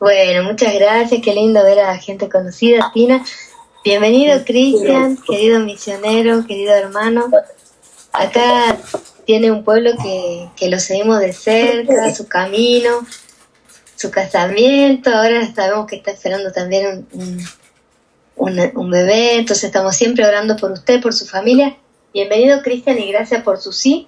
Bueno, muchas gracias, qué lindo ver a gente conocida, Tina. Bienvenido, Cristian, querido misionero, querido hermano. Acá tiene un pueblo que lo seguimos de cerca, su camino, su casamiento. Ahora sabemos que está esperando también un bebé, entonces estamos siempre orando por usted, por su familia. Bienvenido, Cristian, y gracias por su sí.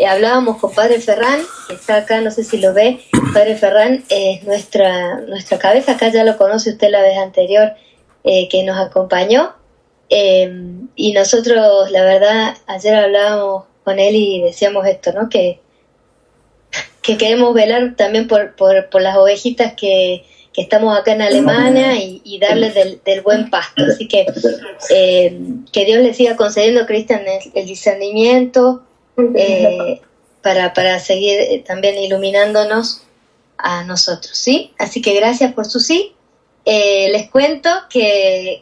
Hablábamos con Padre Ferran, que está acá, no sé si lo ve. Padre Ferran es nuestra cabeza, acá ya lo conoce usted la vez anterior que nos acompañó. Y nosotros, la verdad, ayer hablábamos con él y decíamos esto, ¿no? Que queremos velar también por las ovejitas que estamos acá en Alemania y darles del buen pasto. Así que Dios le siga concediendo, Cristian, el discernimiento para seguir también iluminándonos a nosotros, ¿sí? Así que gracias por su sí. Les cuento que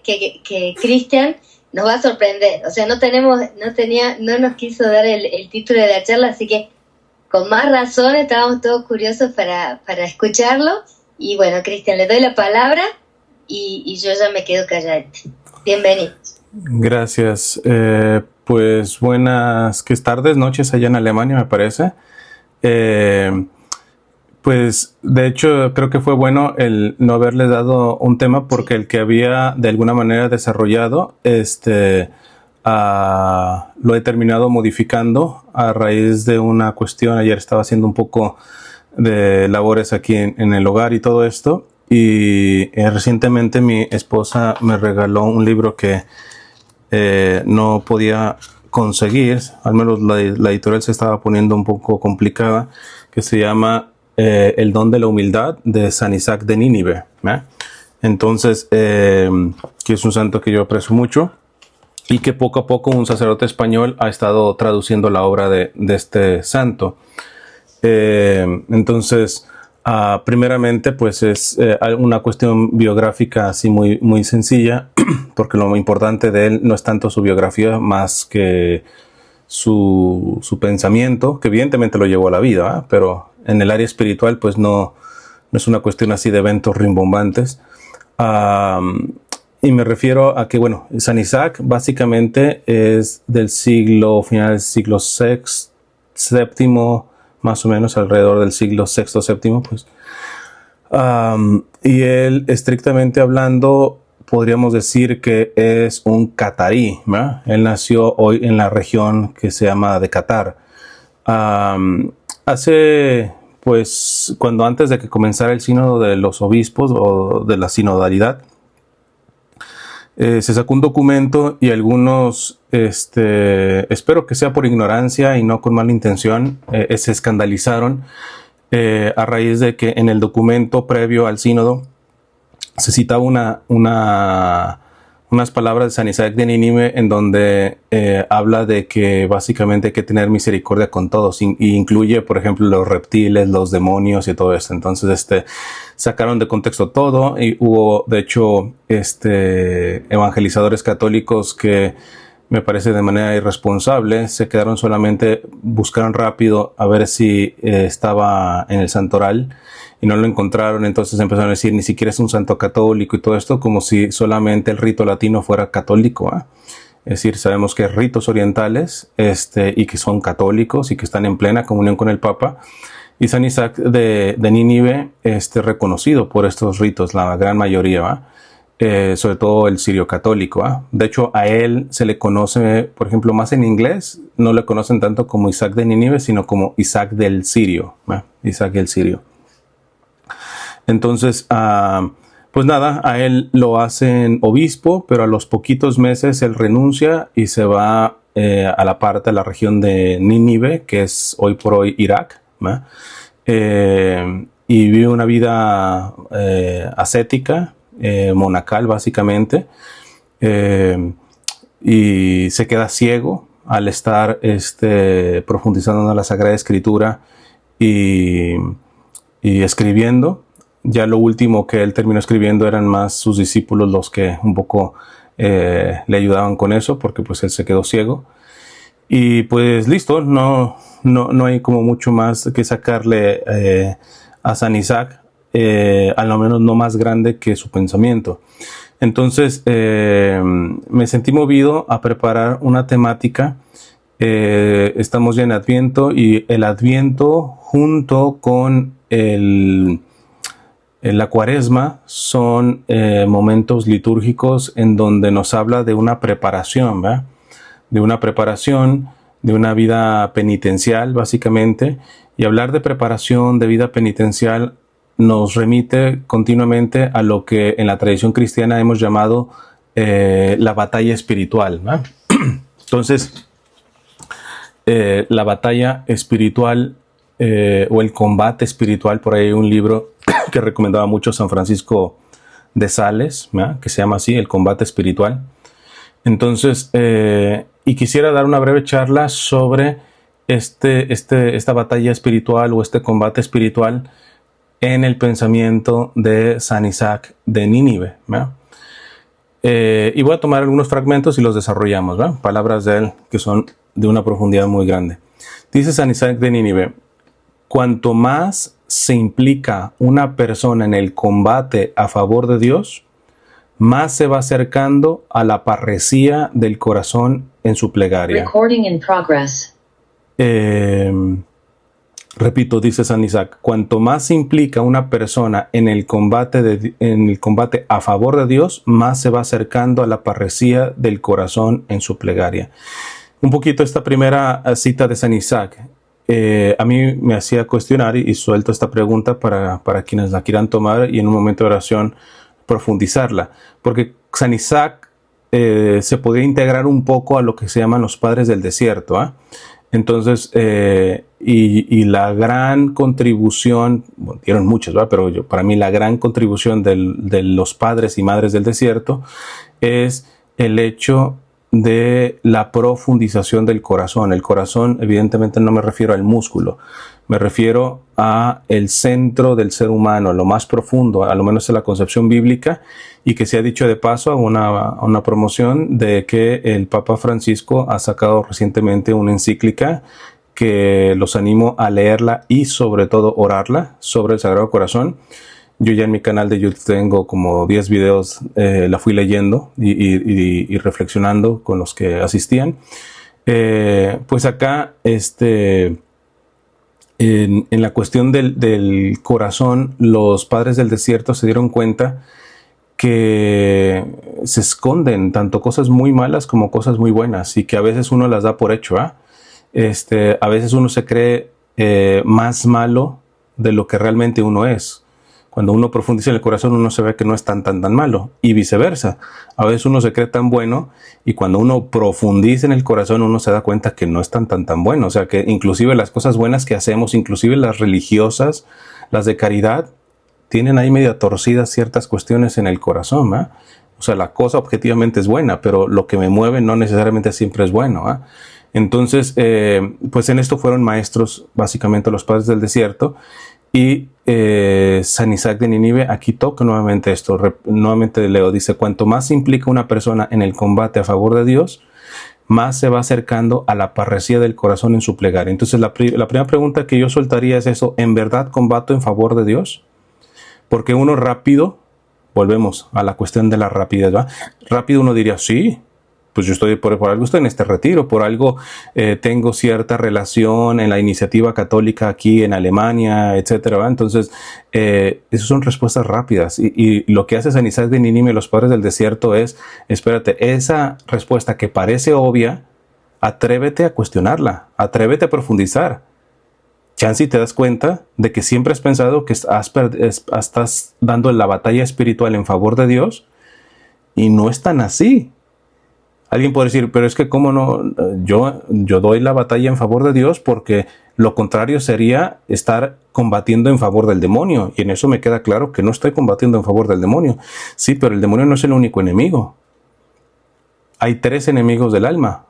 Cristian nos va a sorprender. O sea, no nos quiso dar el título de la charla, así que con más razón estábamos todos curiosos para escucharlo. Y bueno, Cristian, le doy la palabra y yo ya me quedo callante. Bienvenido. Gracias. Pues buenas tardes, noches allá en Alemania, me parece. Pues de hecho creo que fue bueno el no haberle dado un tema porque el que había de alguna manera desarrollado lo he terminado modificando a raíz de una cuestión. Ayer estaba haciendo un poco de labores aquí en el hogar y todo esto, y recientemente mi esposa me regaló un libro que no podía conseguir, al menos la editorial se estaba poniendo un poco complicada, que se llama El don de la humildad, de San Isaac de Nínive. Entonces, que es un santo que yo aprecio mucho y que poco a poco un sacerdote español ha estado traduciendo la obra de este santo. Entonces, primeramente, pues es una cuestión biográfica así muy, muy sencilla, porque lo muy importante de él no es tanto su biografía más que su pensamiento, que evidentemente lo llevó a la vida, pero en el área espiritual pues no es una cuestión así de eventos rimbombantes. Y me refiero a que, bueno, San Isaac básicamente es del final del siglo VII, más o menos alrededor del siglo VI, VII, pues. Y él, estrictamente hablando, podríamos decir que es un catarí, ¿verdad? Él nació hoy en la región que se llama de Qatar. Pues, antes de que comenzara el sínodo de los obispos o de la sinodalidad, se sacó un documento y algunos, espero que sea por ignorancia y no con mala intención, se escandalizaron a raíz de que en el documento previo al sínodo se citaba unas palabras de San Isaac de Nínive en donde habla de que básicamente hay que tener misericordia con todos, y incluye, por ejemplo, los reptiles, los demonios y todo esto. Entonces, sacaron de contexto todo, y hubo, de hecho, evangelizadores católicos que, me parece de manera irresponsable, se quedaron solamente, buscaron rápido a ver si estaba en el santoral y no lo encontraron. Entonces empezaron a decir, ni siquiera es un santo católico y todo esto, como si solamente el rito latino fuera católico. Es decir, sabemos que hay ritos orientales y que son católicos y que están en plena comunión con el Papa. Y San Isaac de Nínive reconocido por estos ritos, la gran mayoría, sobre todo el sirio católico. De hecho, a él se le conoce, por ejemplo, más en inglés, no le conocen tanto como Isaac de Nínive, sino como Isaac del Sirio. Isaac del Sirio. Entonces, pues nada, a él lo hacen obispo, pero a los poquitos meses él renuncia y se va a la parte de la región de Nínive, que es hoy por hoy Irak, y vive una vida ascética, monacal básicamente, y se queda ciego al estar profundizando en la Sagrada Escritura y escribiendo. Ya lo último que él terminó escribiendo eran más sus discípulos los que un poco le ayudaban con eso, porque pues él se quedó ciego. Y pues listo, no hay como mucho más que sacarle a San Isaac. a lo menos no más grande que su pensamiento. Entonces me sentí movido a preparar una temática. Estamos ya en Adviento, y el Adviento junto con la Cuaresma son momentos litúrgicos en donde nos habla de una preparación, ¿verdad? De una preparación, de una vida penitencial, básicamente. Y hablar de preparación, de vida penitencial, nos remite continuamente a lo que en la tradición cristiana hemos llamado la batalla espiritual, ¿verdad? Entonces, la batalla espiritual o el combate espiritual, por ahí hay un libro que recomendaba mucho San Francisco de Sales, ¿verdad? Que se llama así, El combate espiritual. Entonces, y quisiera dar una breve charla sobre esta batalla espiritual o este combate espiritual en el pensamiento de San Isaac de Nínive, ¿verdad? Y voy a tomar algunos fragmentos y los desarrollamos, ¿verdad? Palabras de él que son de una profundidad muy grande. Dice San Isaac de Nínive: cuanto más se implica una persona en el combate a favor de Dios, más se va acercando a la parresía del corazón en su plegaria. Recording in progress. Repito, dice San Isaac, cuanto más se implica una persona en el combate a favor de Dios, más se va acercando a la parresía del corazón en su plegaria. Un poquito esta primera cita de San Isaac a mí me hacía cuestionar, y suelto esta pregunta para quienes la quieran tomar y en un momento de oración profundizarla, porque San Isaac se podía integrar un poco a lo que se llaman los padres del desierto, ¿eh? Entonces, y la gran contribución, bueno, dieron muchas, ¿verdad? Pero para mí la gran contribución de los padres y madres del desierto es el hecho de la profundización del corazón. El corazón, evidentemente, no me refiero al músculo, me refiero a el centro del ser humano, lo más profundo, a lo menos en la concepción bíblica, y que se ha dicho de paso a una promoción de que el Papa Francisco ha sacado recientemente una encíclica que los animo a leerla y sobre todo orarla sobre el Sagrado Corazón. Yo ya en mi canal de YouTube tengo como 10 videos, la fui leyendo y reflexionando con los que asistían. Pues acá, en la cuestión del corazón, los padres del desierto se dieron cuenta que se esconden tanto cosas muy malas como cosas muy buenas, y que a veces uno las da por hecho, ¿eh? A veces uno se cree más malo de lo que realmente uno es. Cuando uno profundiza en el corazón, uno se ve que no es tan malo, y viceversa. A veces uno se cree tan bueno, y cuando uno profundiza en el corazón, uno se da cuenta que no es tan bueno. O sea, que inclusive las cosas buenas que hacemos, inclusive las religiosas, las de caridad, tienen ahí medio torcidas ciertas cuestiones en el corazón, ¿eh? O sea, la cosa objetivamente es buena, pero lo que me mueve no necesariamente siempre es bueno, ¿eh? Entonces, pues en esto fueron maestros básicamente los padres del desierto. Y San Isaac de Nínive aquí toca nuevamente esto, nuevamente leo, dice: cuanto más se implica una persona en el combate a favor de Dios, más se va acercando a la parresía del corazón en su plegaria. Entonces la primera pregunta que yo soltaría es eso: ¿en verdad combato en favor de Dios? Porque uno rápido, volvemos a la cuestión de la rapidez, ¿va? Rápido uno diría, sí, pues yo estoy por algo estoy en este retiro, por algo tengo cierta relación en la iniciativa católica aquí en Alemania, etcétera, ¿va? Entonces, esas son respuestas rápidas, y lo que hace San Isaac de Nínive y los padres del desierto es, espérate, esa respuesta que parece obvia, atrévete a cuestionarla, atrévete a profundizar. Chance y te das cuenta de que siempre has pensado que estás dando la batalla espiritual en favor de Dios, y no es tan así. Alguien puede decir, pero es que cómo no, yo doy la batalla en favor de Dios, porque lo contrario sería estar combatiendo en favor del demonio, y en eso me queda claro que no estoy combatiendo en favor del demonio. Sí, pero el demonio no es el único enemigo. Hay 3 enemigos del alma: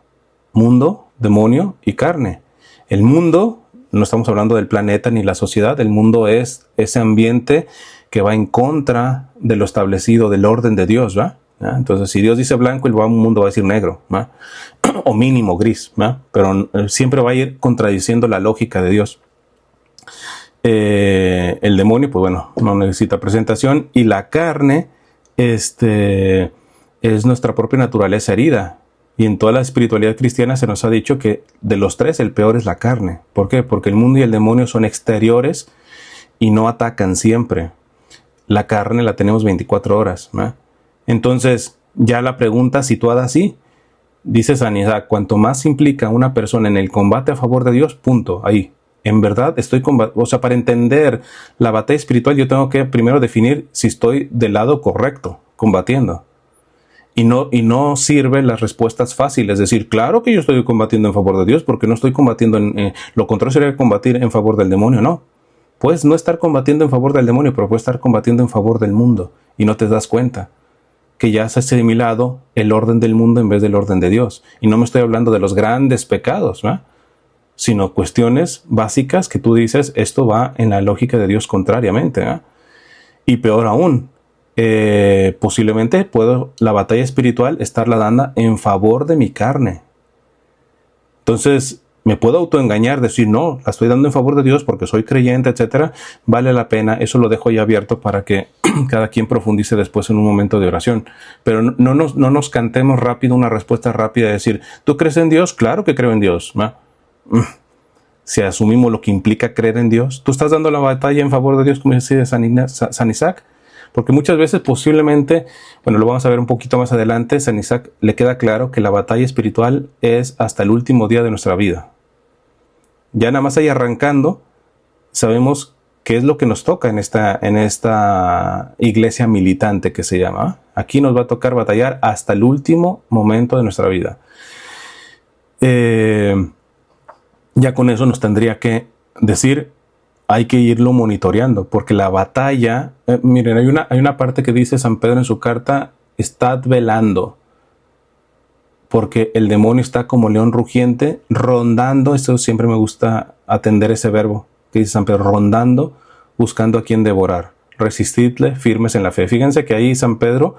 mundo, demonio y carne. El mundo, no estamos hablando del planeta ni la sociedad, el mundo es ese ambiente que va en contra de lo establecido, del orden de Dios, ¿va? ¿Ah? Entonces, si Dios dice blanco, el mundo va a decir negro, ¿va? O mínimo gris, ¿va? Pero siempre va a ir contradiciendo la lógica de Dios. El demonio, pues bueno, no necesita presentación. Y la carne, es nuestra propia naturaleza herida. Y en toda la espiritualidad cristiana se nos ha dicho que de los tres el peor es la carne. ¿Por qué? Porque el mundo y el demonio son exteriores y no atacan siempre. La carne la tenemos 24 horas, ¿no? Entonces, ya la pregunta situada así, dice San Isaac, cuanto más implica una persona en el combate a favor de Dios, punto, ahí. En verdad estoy combatiendo, o sea, para entender la batalla espiritual yo tengo que primero definir si estoy del lado correcto, combatiendo. Y no sirve las respuestas fáciles, es decir, claro que yo estoy combatiendo en favor de Dios, porque no estoy combatiendo lo contrario sería combatir en favor del demonio, no. Puedes no estar combatiendo en favor del demonio, pero puedes estar combatiendo en favor del mundo y no te das cuenta que ya has asimilado el orden del mundo en vez del orden de Dios. Y no me estoy hablando de los grandes pecados, ¿no? Sino cuestiones básicas que tú dices, esto va en la lógica de Dios contrariamente, ¿no? Y peor aún, posiblemente puedo la batalla espiritual estarla dando en favor de mi carne. Entonces, me puedo autoengañar, decir, no, la estoy dando en favor de Dios porque soy creyente, etcétera. Vale la pena, eso lo dejo ya abierto para que cada quien profundice después en un momento de oración. Pero no nos cantemos rápido una respuesta rápida de decir, ¿tú crees en Dios? Claro que creo en Dios, ¿no? Si asumimos lo que implica creer en Dios, ¿tú estás dando la batalla en favor de Dios, como dice San Isaac? Porque muchas veces posiblemente, bueno, lo vamos a ver un poquito más adelante, San Isaac le queda claro que la batalla espiritual es hasta el último día de nuestra vida. Ya nada más ahí arrancando, sabemos qué es lo que nos toca en esta iglesia militante que se llama. Aquí nos va a tocar batallar hasta el último momento de nuestra vida. Ya con eso nos tendría que decir, hay que irlo monitoreando, porque la batalla, miren, hay una parte que dice San Pedro en su carta, estad velando, porque el demonio está como león rugiente, rondando, esto siempre me gusta atender ese verbo, que dice San Pedro, rondando, buscando a quien devorar, resistidle, firmes en la fe. Fíjense que ahí San Pedro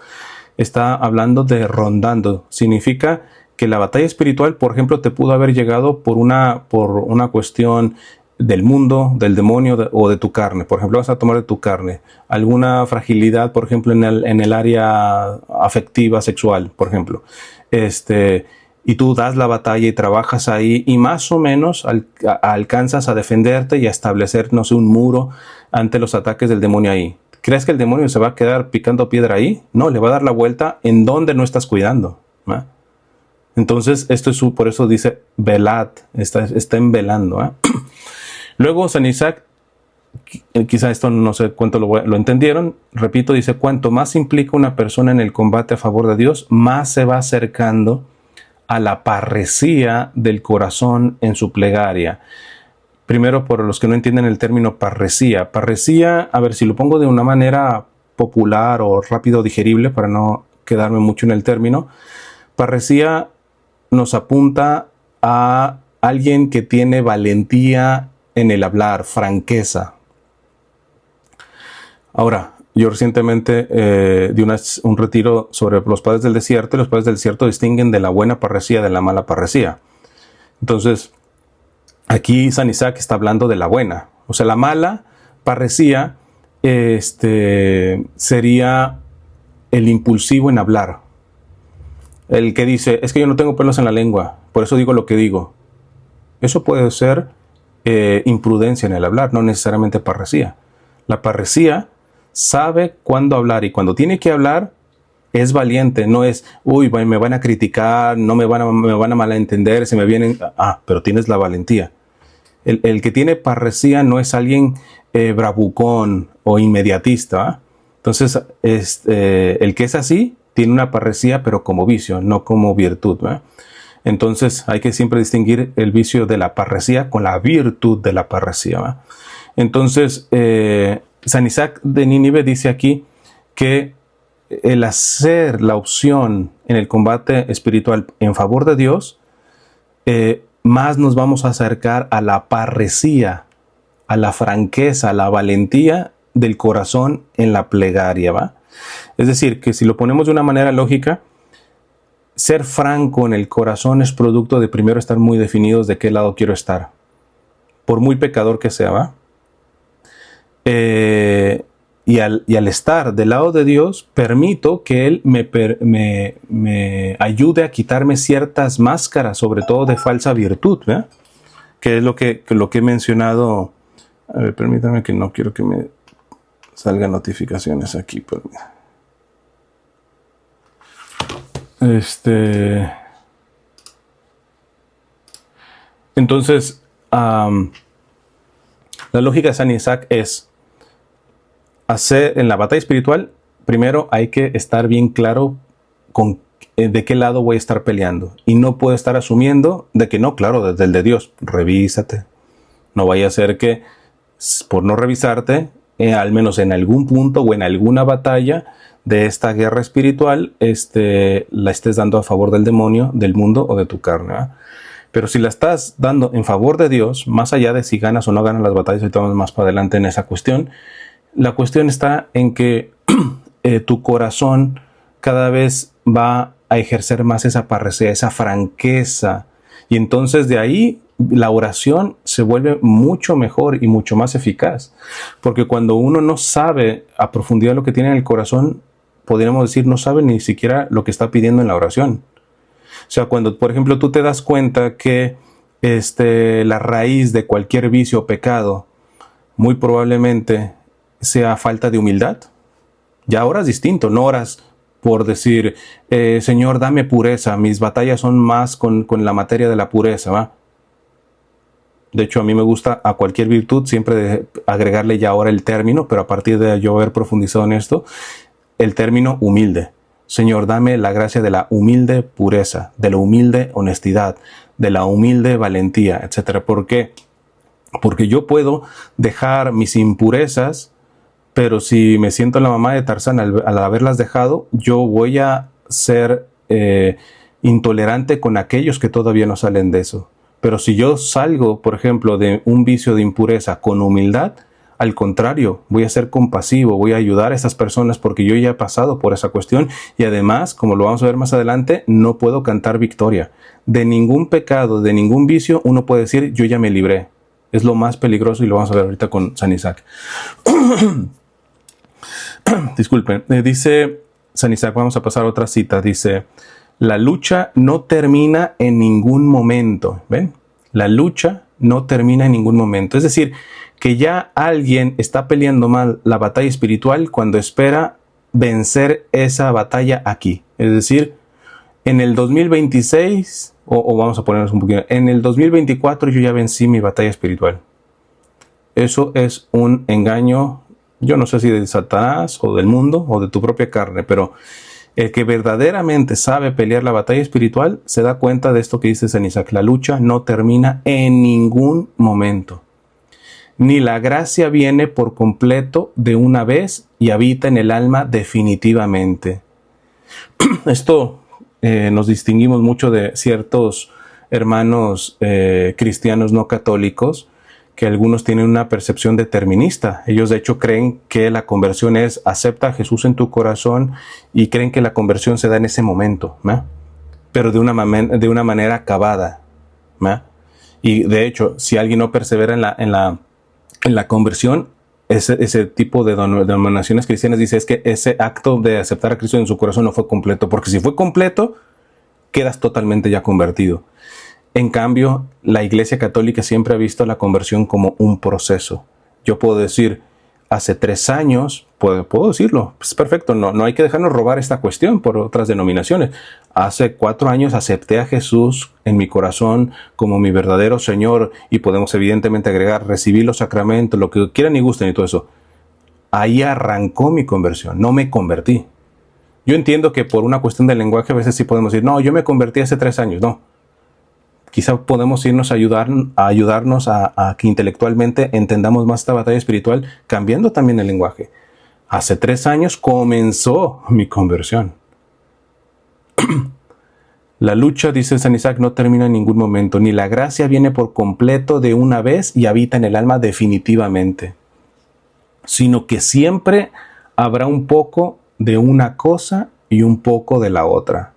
está hablando de rondando, significa que la batalla espiritual, por ejemplo, te pudo haber llegado por una cuestión del mundo, del demonio o de tu carne. Por ejemplo, vas a tomar de tu carne alguna fragilidad, por ejemplo, en el área afectiva, sexual, por ejemplo. Y tú das la batalla y trabajas ahí y más o menos alcanzas a defenderte y a establecer, no sé, un muro ante los ataques del demonio ahí. ¿Crees que el demonio se va a quedar picando piedra ahí? No, le va a dar la vuelta en donde no estás cuidando, ¿no? Entonces, esto es por eso dice velad, está en velando, ¿eh? Luego San Isaac, quizá esto no sé cuánto lo entendieron, repito, dice, cuanto más implica una persona en el combate a favor de Dios, más se va acercando a la parresía del corazón en su plegaria. Primero, por los que no entienden el término parresía. Parresía, a ver si lo pongo de una manera popular o rápido digerible para no quedarme mucho en el término. Parresía nos apunta a alguien que tiene valentía en el hablar, franqueza. Ahora, yo recientemente di un retiro sobre los padres del desierto y los padres del desierto distinguen de la buena parresía de la mala parresía. Entonces, aquí San Isaac está hablando de la buena. O sea, la mala parresía sería el impulsivo en hablar. El que dice, es que yo no tengo pelos en la lengua, por eso digo lo que digo. Eso puede ser imprudencia en el hablar, no necesariamente parresía. La parresía sabe cuándo hablar y cuando tiene que hablar es valiente, no es, uy, me van a criticar, no me van a malentender, se me vienen... pero tienes la valentía. El que tiene parresía no es alguien bravucón o inmediatista, ¿eh? Entonces, el que es así tiene una parresía, pero como vicio, no como virtud, ¿eh? Entonces hay que siempre distinguir el vicio de la parresía con la virtud de la parresía, ¿va? Entonces, San Isaac de Nínive dice aquí que el hacer la opción en el combate espiritual en favor de Dios, más nos vamos a acercar a la parresía, a la franqueza, a la valentía del corazón en la plegaria, ¿va? Es decir, que si lo ponemos de una manera lógica, ser franco en el corazón es producto de primero estar muy definidos de qué lado quiero estar, por muy pecador que sea, ¿va? y al estar del lado de Dios, permito que Él me ayude a quitarme ciertas máscaras, sobre todo de falsa virtud, ¿verdad? Que es lo que he mencionado. A ver, permítame, que no quiero que me salgan notificaciones aquí. Entonces, la lógica de San Isaac es hacer en la batalla espiritual. Primero hay que estar bien claro de qué lado voy a estar peleando, y no puedo estar asumiendo de que no, claro, desde el de Dios. Revísate, no vaya a ser que por no revisarte, al menos en algún punto o en alguna batalla de esta guerra espiritual, la estés dando a favor del demonio, del mundo o de tu carne, ¿verdad? Pero si la estás dando en favor de Dios, más allá de si ganas o no ganas las batallas, ahorita vamos más para adelante en esa cuestión, la cuestión está en que tu corazón cada vez va a ejercer más esa parresía, esa franqueza, y entonces de ahí la oración se vuelve mucho mejor y mucho más eficaz, porque cuando uno no sabe a profundidad lo que tiene en el corazón, podríamos decir, no sabe ni siquiera lo que está pidiendo en la oración. O sea, cuando, por ejemplo, tú te das cuenta que la raíz de cualquier vicio o pecado muy probablemente sea falta de humildad, ya oras distinto, no oras por decir, Señor, dame pureza, mis batallas son más con la materia de la pureza, ¿va? De hecho, a mí me gusta a cualquier virtud siempre agregarle ya ahora el término, pero a partir de yo haber profundizado en esto, el término humilde. Señor, dame la gracia de la humilde pureza, de la humilde honestidad, de la humilde valentía, etc. ¿Por qué? Porque yo puedo dejar mis impurezas, pero si me siento la mamá de Tarzán al haberlas dejado, yo voy a ser intolerante con aquellos que todavía no salen de eso. Pero si yo salgo, por ejemplo, de un vicio de impureza con humildad, al contrario, voy a ser compasivo, voy a ayudar a esas personas porque yo ya he pasado por esa cuestión, y además, como lo vamos a ver más adelante, no puedo cantar victoria. De ningún pecado, de ningún vicio, uno puede decir, yo ya me libré. Es lo más peligroso, y lo vamos a ver ahorita con San Isaac. Disculpen, dice San Isaac, vamos a pasar a otra cita, dice, la lucha no termina en ningún momento, ¿ven? La lucha no termina en ningún momento, es decir, que ya alguien está peleando mal la batalla espiritual cuando espera vencer esa batalla aquí, es decir, en el 2026, o vamos a ponernos un poquito, en el 2024 yo ya vencí mi batalla espiritual. Eso es un engaño, yo no sé si de Satanás o del mundo o de tu propia carne, pero el que verdaderamente sabe pelear la batalla espiritual se da cuenta de esto que dice San Isaac: la lucha no termina en ningún momento, ni la gracia viene por completo de una vez y habita en el alma definitivamente. Esto nos distinguimos mucho de ciertos hermanos cristianos no católicos, que algunos tienen una percepción determinista. Ellos de hecho creen que la conversión es acepta a Jesús en tu corazón, y creen que la conversión se da en ese momento, ¿no? Pero de una manera acabada, ¿no? Y de hecho, si alguien no persevera en la conversión, ese tipo de denominaciones cristianas dice es que ese acto de aceptar a Cristo en su corazón no fue completo, porque si fue completo, quedas totalmente ya convertido. En cambio, la Iglesia Católica siempre ha visto la conversión como un proceso. Yo puedo decir, hace 3 años, puedo decirlo, es perfecto, no hay que dejarnos robar esta cuestión por otras denominaciones. Hace 4 años acepté a Jesús en mi corazón como mi verdadero Señor, y podemos evidentemente agregar, recibí los sacramentos, lo que quieran y gusten y todo eso. Ahí arrancó mi conversión, no me convertí. Yo entiendo que por una cuestión de lenguaje a veces sí podemos decir, no, yo me convertí hace 3 años, no. Quizá podemos irnos a ayudarnos a que intelectualmente entendamos más esta batalla espiritual, cambiando también el lenguaje. Hace 3 años comenzó mi conversión. La lucha, dice San Isaac, no termina en ningún momento, ni la gracia viene por completo de una vez y habita en el alma definitivamente, sino que siempre habrá un poco de una cosa y un poco de la otra.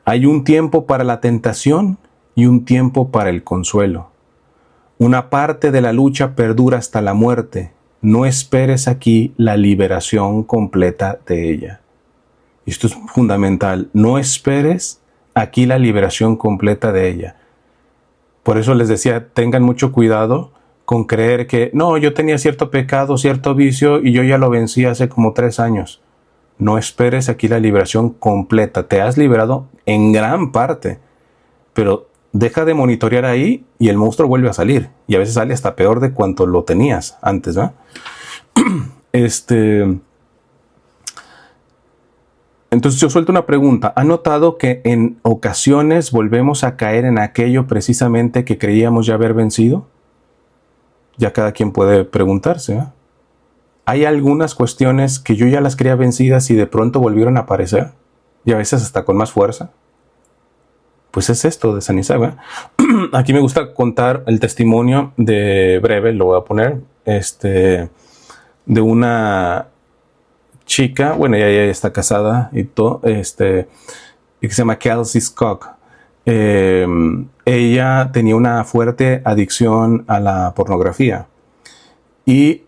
Hay un tiempo para la tentación y un tiempo para el consuelo. Una parte de la lucha perdura hasta la muerte no esperes aquí la liberación completa de ella. Esto es fundamental. No esperes aquí la liberación completa de ella. Por eso les decía, tengan mucho cuidado con creer que, no, yo tenía cierto pecado, cierto vicio y yo ya lo vencí hace como 3 años. No esperes aquí la liberación completa. Te has liberado en gran parte, pero deja de monitorear ahí y el monstruo vuelve a salir. Y a veces sale hasta peor de cuanto lo tenías antes, ¿no? Entonces yo suelto una pregunta. ¿Ha notado que en ocasiones volvemos a caer en aquello precisamente que creíamos ya haber vencido? Ya cada quien puede preguntarse, ¿eh? Hay algunas cuestiones que yo ya las creía vencidas y de pronto volvieron a aparecer, y a veces hasta con más fuerza. Pues es esto de San Isaac, ¿eh? Aquí me gusta contar el testimonio de breve, lo voy a poner, de una chica, bueno, ella ya está casada y todo, que se llama Kelsey Scott. Ella tenía una fuerte adicción a la pornografía y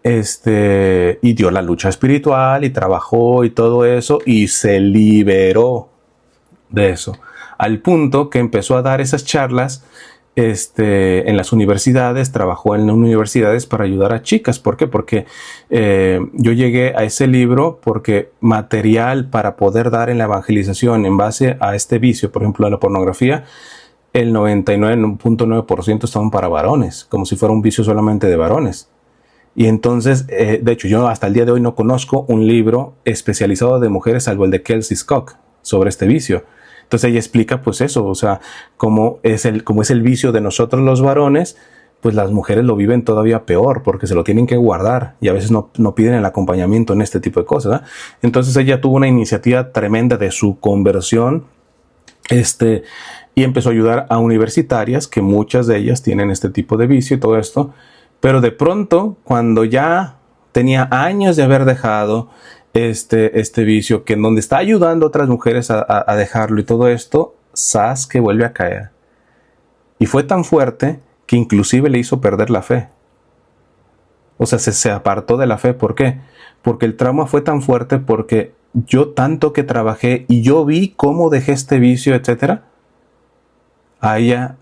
dio la lucha espiritual y trabajó y todo eso y se liberó de eso, al punto que empezó a dar esas charlas en las universidades, trabajó en universidades para ayudar a chicas. ¿Por qué? Porque yo llegué a ese libro porque material para poder dar en la evangelización en base a este vicio, por ejemplo, a la pornografía, el 99.9% estaban para varones, como si fuera un vicio solamente de varones. Y entonces, de hecho, yo hasta el día de hoy no conozco un libro especializado de mujeres, salvo el de Kelsey Scott, sobre este vicio. Entonces ella explica pues eso, o sea, cómo es el vicio de nosotros los varones, pues las mujeres lo viven todavía peor porque se lo tienen que guardar y a veces no piden el acompañamiento en este tipo de cosas, ¿eh? Entonces ella tuvo una iniciativa tremenda de su conversión, y empezó a ayudar a universitarias que muchas de ellas tienen este tipo de vicio y todo esto, pero de pronto cuando ya tenía años de haber dejado este vicio, que en donde está ayudando a otras mujeres a dejarlo y todo esto, ¡zas!, que vuelve a caer. Y fue tan fuerte que inclusive le hizo perder la fe. O sea, se apartó de la fe. ¿Por qué? Porque el trauma fue tan fuerte, porque yo tanto que trabajé y yo vi cómo dejé este vicio, etcétera. A ella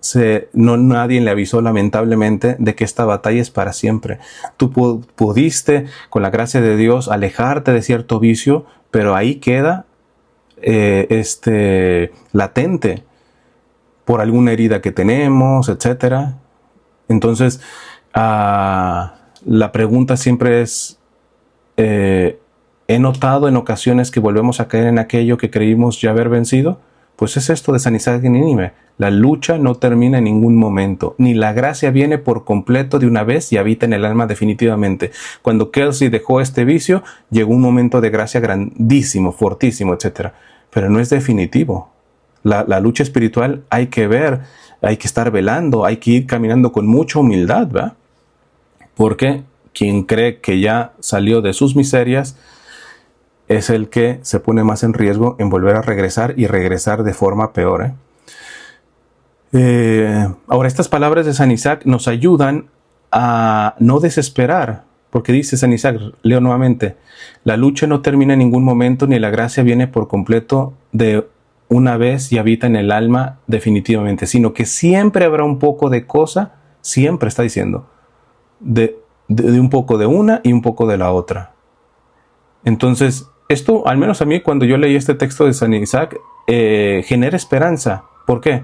nadie le avisó, lamentablemente, de que esta batalla es para siempre. Tú pudiste, con la gracia de Dios, alejarte de cierto vicio, pero ahí queda latente por alguna herida que tenemos, etcétera. Entonces, la pregunta siempre es, ¿he notado en ocasiones que volvemos a caer en aquello que creímos ya haber vencido? Pues es esto de San Isaac de Nínive. La lucha no termina en ningún momento, ni la gracia viene por completo de una vez y habita en el alma definitivamente. Cuando Kelsey dejó este vicio, llegó un momento de gracia grandísimo, fortísimo, etc. Pero no es definitivo. La lucha espiritual hay que ver, hay que estar velando, hay que ir caminando con mucha humildad, ¿verdad? Porque quien cree que ya salió de sus miserias es el que se pone más en riesgo en volver a regresar y regresar de forma peor, Ahora, estas palabras de San Isaac nos ayudan a no desesperar, porque dice San Isaac, leo nuevamente, la lucha no termina en ningún momento, ni la gracia viene por completo de una vez y habita en el alma definitivamente, sino que siempre habrá un poco de cosa, siempre está diciendo, de un poco de una y un poco de la otra. Entonces, esto, al menos a mí, cuando yo leí este texto de San Isaac, genera esperanza. ¿Por qué?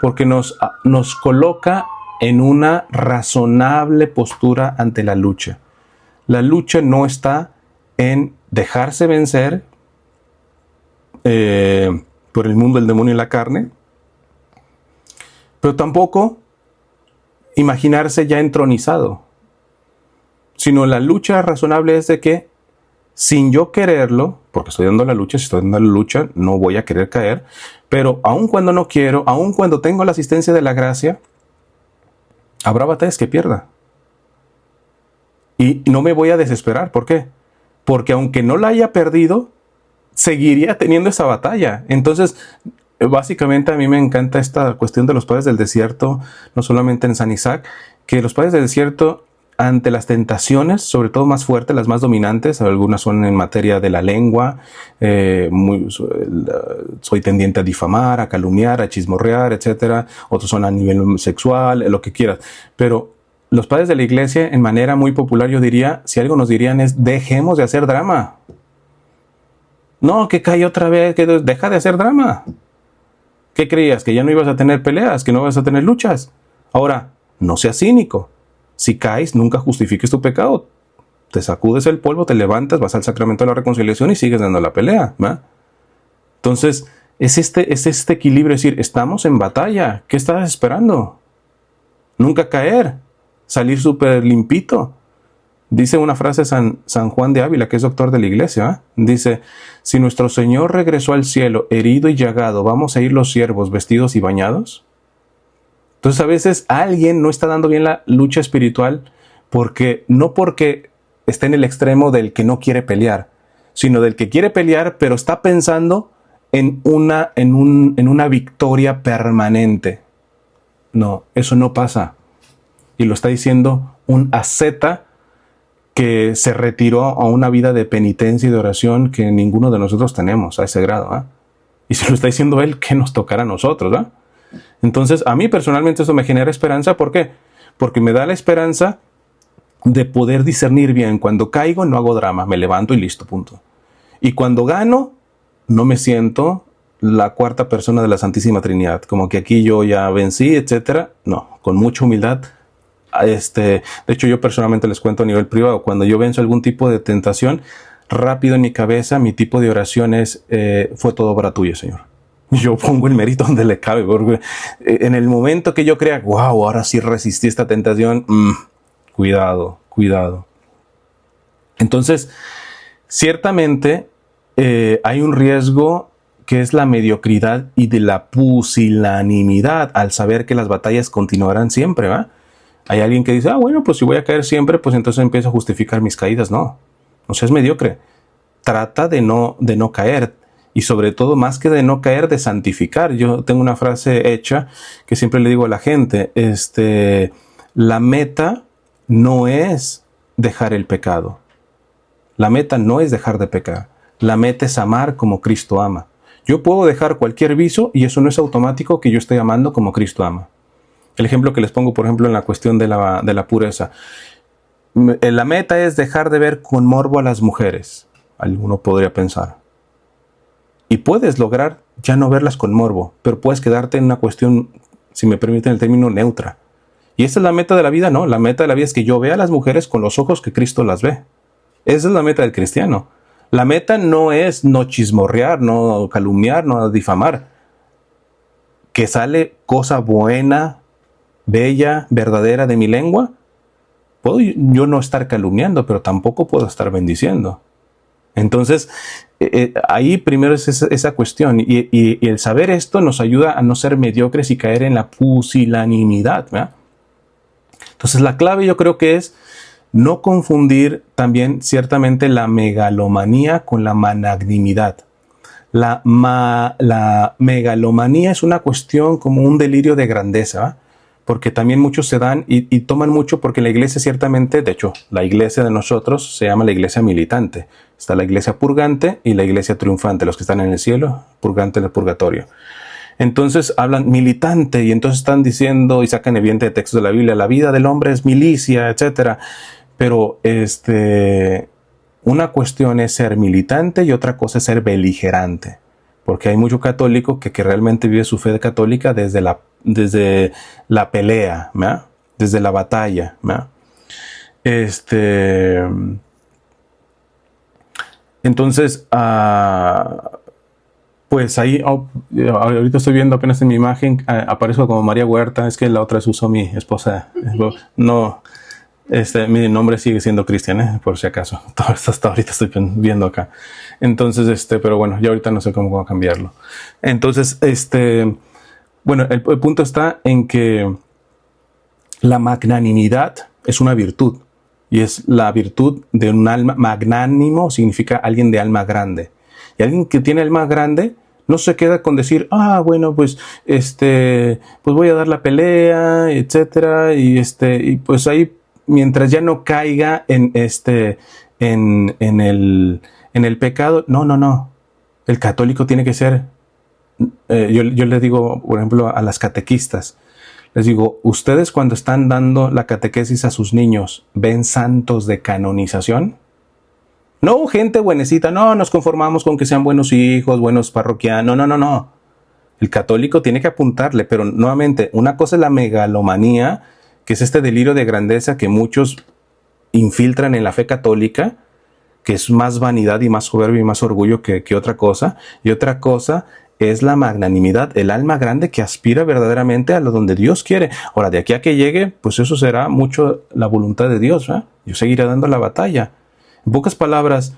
Porque nos coloca en una razonable postura ante la lucha. La lucha no está en dejarse vencer por el mundo, el demonio y la carne, pero tampoco imaginarse ya entronizado, sino la lucha razonable es de que sin yo quererlo, porque estoy dando la lucha, si estoy dando la lucha, no voy a querer caer, pero aun cuando no quiero, aun cuando tengo la asistencia de la gracia, habrá batallas que pierda. Y no me voy a desesperar. ¿Por qué? Porque aunque no la haya perdido, seguiría teniendo esa batalla. Entonces, básicamente a mí me encanta esta cuestión de los padres del desierto, no solamente en San Isaac, que los padres del desierto ante las tentaciones, sobre todo más fuertes, las más dominantes, algunas son en materia de la lengua, soy tendiente a difamar, a calumniar, a chismorrear, etcétera. Otros son a nivel sexual, lo que quieras. Pero los padres de la iglesia, en manera muy popular, yo diría, si algo nos dirían es, dejemos de hacer drama. No, que cae otra vez, que deja de hacer drama. ¿Qué creías? ¿Que ya no ibas a tener peleas? ¿Que no ibas a tener luchas? Ahora, no seas cínico. Si caes, nunca justifiques tu pecado. Te sacudes el polvo, te levantas, vas al sacramento de la reconciliación y sigues dando la pelea, ¿va? Entonces, es este equilibrio, es decir, estamos en batalla. ¿Qué estás esperando? Nunca caer, salir súper limpito. Dice una frase San Juan de Ávila, que es doctor de la iglesia, ¿eh? Dice, si nuestro Señor regresó al cielo herido y llagado, ¿vamos a ir los siervos vestidos y bañados? Entonces a veces alguien no está dando bien la lucha espiritual no porque esté en el extremo del que no quiere pelear, sino del que quiere pelear, pero está pensando en una victoria permanente. No, eso no pasa. Y lo está diciendo un asceta que se retiró a una vida de penitencia y de oración que ninguno de nosotros tenemos a ese grado, ¿eh? Y se lo está diciendo él, que nos tocará a nosotros, ¿eh? Entonces, a mí personalmente eso me genera esperanza. ¿Por qué? Porque me da la esperanza de poder discernir bien. Cuando caigo, no hago drama, me levanto y listo, punto. Y cuando gano, no me siento la cuarta persona de la Santísima Trinidad, como que aquí yo ya vencí, etcétera. No, con mucha humildad. De hecho, yo personalmente les cuento a nivel privado, cuando yo venzo algún tipo de tentación, rápido en mi cabeza, mi tipo de oración es, fue todo obra tuya, Señor. Yo pongo el mérito donde le cabe, porque en el momento que yo crea, wow, ahora sí resistí esta tentación, cuidado. Entonces, ciertamente hay un riesgo que es la mediocridad y de la pusilanimidad al saber que las batallas continuarán siempre, ¿va? Hay alguien que dice, bueno, pues si voy a caer siempre, pues entonces empiezo a justificar mis caídas. No seas mediocre. Trata de no caer. Y sobre todo, más que de no caer, de santificar. Yo tengo una frase hecha que siempre le digo a la gente, la meta no es dejar el pecado. La meta no es dejar de pecar. La meta es amar como Cristo ama. Yo puedo dejar cualquier vicio y eso no es automático que yo esté amando como Cristo ama. El ejemplo que les pongo, por ejemplo, en la cuestión de la pureza. La meta es dejar de ver con morbo a las mujeres. Alguno podría pensar. Y puedes lograr ya no verlas con morbo, pero puedes quedarte en una cuestión, si me permiten el término, neutra. ¿Y esa es la meta de la vida? No, la meta de la vida es que yo vea a las mujeres con los ojos que Cristo las ve. Esa es la meta del cristiano. La meta no es no chismorrear, no calumniar, no difamar. Que sale cosa buena, bella, verdadera de mi lengua, puedo yo no estar calumniando, pero tampoco puedo estar bendiciendo. Entonces, ahí primero es esa cuestión. Y el saber esto nos ayuda a no ser mediocres y caer en la pusilanimidad, ¿verdad? Entonces, la clave yo creo que es no confundir también ciertamente la megalomanía con la magnanimidad. La megalomanía es una cuestión como un delirio de grandeza, ¿verdad? Porque también muchos se dan y toman mucho porque la iglesia ciertamente, de hecho, la iglesia de nosotros se llama la iglesia militante. Está la iglesia purgante y la iglesia triunfante, los que están en el cielo, purgante en el purgatorio. Entonces hablan militante y entonces están diciendo y sacan evidente de textos de la Biblia, la vida del hombre es milicia, etcétera. Pero una cuestión es ser militante y otra cosa es ser beligerante. Porque hay mucho católico que realmente vive su fe católica desde la pelea, ¿verdad? Desde la batalla, ¿verdad? Entonces, pues ahí, ahorita estoy viendo apenas en mi imagen, aparezco como María Huerta, es que la otra es uso mi esposa. No, mi nombre sigue siendo Cristian, por si acaso. Hasta ahorita estoy viendo acá. Entonces, pero bueno, ya ahorita no sé cómo voy a cambiarlo. Entonces, bueno, el punto está en que la magnanimidad es una virtud. Y es la virtud de un alma. Magnánimo significa alguien de alma grande. Y alguien que tiene alma grande no se queda con decir, bueno, pues voy a dar la pelea, etcétera, y pues ahí mientras ya no caiga en el pecado. No, no, no. El católico tiene que ser, yo les digo, por ejemplo, a las catequistas, les digo, ustedes cuando están dando la catequesis a sus niños, ¿ven santos de canonización? No, gente buenecita, no, nos conformamos con que sean buenos hijos, buenos parroquianos, no, no, no, no. El católico tiene que apuntarle, pero nuevamente, una cosa es la megalomanía, que es este delirio de grandeza que muchos infiltran en la fe católica, que es más vanidad y más soberbia y más orgullo que otra cosa, y otra cosa es la magnanimidad, el alma grande que aspira verdaderamente a lo donde Dios quiere. Ahora, de aquí a que llegue, pues eso será mucho la voluntad de Dios, ¿eh? Yo seguiré dando la batalla. En pocas palabras,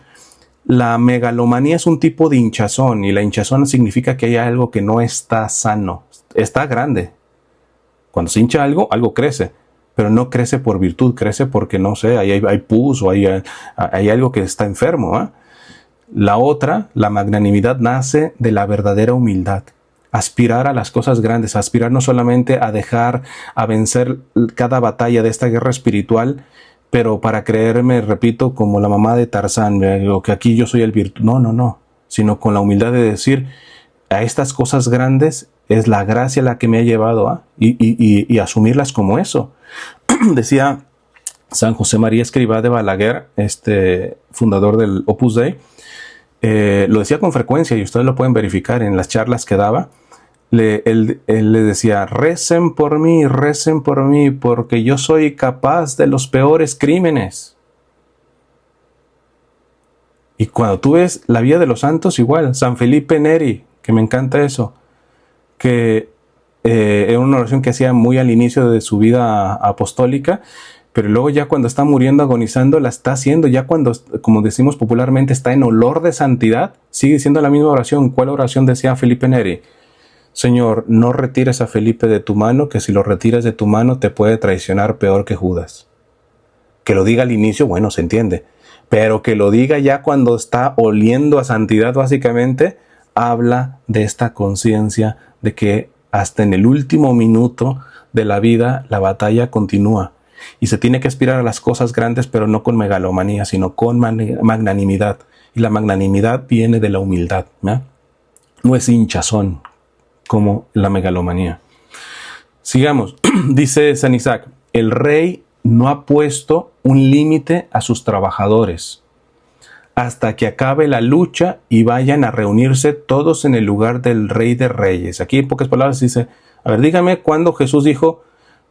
la megalomanía es un tipo de hinchazón, y la hinchazón significa que hay algo que no está sano, está grande. Cuando se hincha algo, algo crece, pero no crece por virtud, crece porque, no sé, hay pus o hay algo que está enfermo, ¿eh? La otra, la magnanimidad, nace de la verdadera humildad. Aspirar a las cosas grandes, aspirar no solamente a dejar, a vencer cada batalla de esta guerra espiritual, pero para creerme, repito, como la mamá de Tarzán, o que aquí yo soy el virtud. No, no, no, sino con la humildad de decir, a estas cosas grandes es la gracia la que me ha llevado a, y asumirlas como eso. Decía San José María Escrivá de Balaguer, fundador del Opus Dei, lo decía con frecuencia y ustedes lo pueden verificar en las charlas que daba. Él le decía, recen por mí, porque yo soy capaz de los peores crímenes. Y cuando tú ves la vida de los santos, igual, San Felipe Neri, que me encanta eso, que era una oración que hacía muy al inicio de su vida apostólica, pero luego ya cuando está muriendo, agonizando, la está haciendo, ya cuando, como decimos popularmente, está en olor de santidad, sigue siendo la misma oración. ¿Cuál oración decía Felipe Neri? Señor, no retires a Felipe de tu mano, que si lo retiras de tu mano te puede traicionar peor que Judas. Que lo diga al inicio, bueno, se entiende, pero que lo diga ya cuando está oliendo a santidad, básicamente, habla de esta conciencia de que hasta en el último minuto de la vida la batalla continúa. Y se tiene que aspirar a las cosas grandes, pero no con megalomanía, sino con magnanimidad. Y la magnanimidad viene de la humildad, ¿no? No es hinchazón como la megalomanía. Sigamos. Dice San Isaac, el rey no ha puesto un límite a sus trabajadores hasta que acabe la lucha y vayan a reunirse todos en el lugar del Rey de Reyes. Aquí en pocas palabras dice, a ver, dígame cuándo Jesús dijo,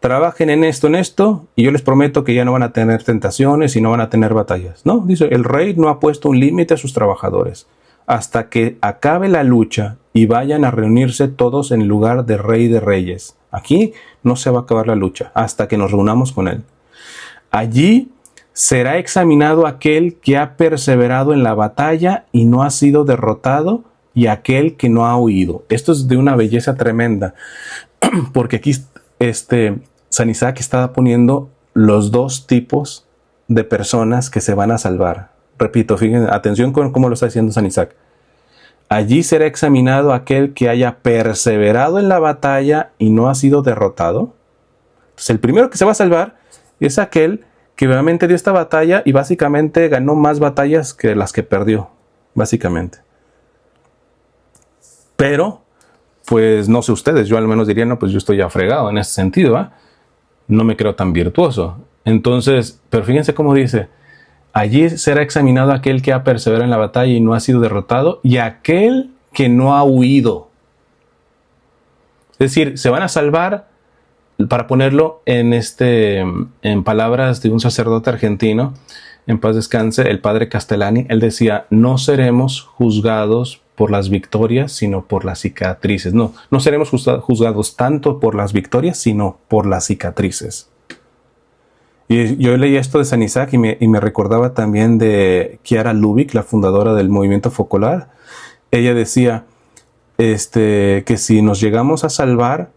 trabajen en esto, y yo les prometo que ya no van a tener tentaciones y no van a tener batallas. No, dice, el rey no ha puesto un límite a sus trabajadores hasta que acabe la lucha y vayan a reunirse todos en el lugar del Rey de Reyes. Aquí no se va a acabar la lucha hasta que nos reunamos con él. Allí será examinado aquel que ha perseverado en la batalla y no ha sido derrotado, y aquel que no ha huido. Esto es de una belleza tremenda, porque aquí San Isaac está poniendo los dos tipos de personas que se van a salvar. Repito, fíjense, atención con cómo lo está diciendo San Isaac. Allí será examinado aquel que haya perseverado en la batalla y no ha sido derrotado. Entonces, el primero que se va a salvar es aquel que realmente dio esta batalla y básicamente ganó más batallas que las que perdió, básicamente. Pero, pues no sé ustedes, yo al menos diría, no, pues yo estoy ya fregado en ese sentido, ¿eh? No me creo tan virtuoso. Entonces, pero fíjense cómo dice, allí será examinado aquel que ha perseverado en la batalla y no ha sido derrotado, y aquel que no ha huido. Es decir, se van a salvar, para ponerlo en palabras de un sacerdote argentino, en paz descanse, el padre Castellani. Él decía, no seremos juzgados por las victorias, sino por las cicatrices. No seremos juzgados tanto por las victorias, sino por las cicatrices. Y yo leí esto de San Isaac y me recordaba también de Chiara Lubich, la fundadora del movimiento focolar. Ella decía que si nos llegamos a salvar,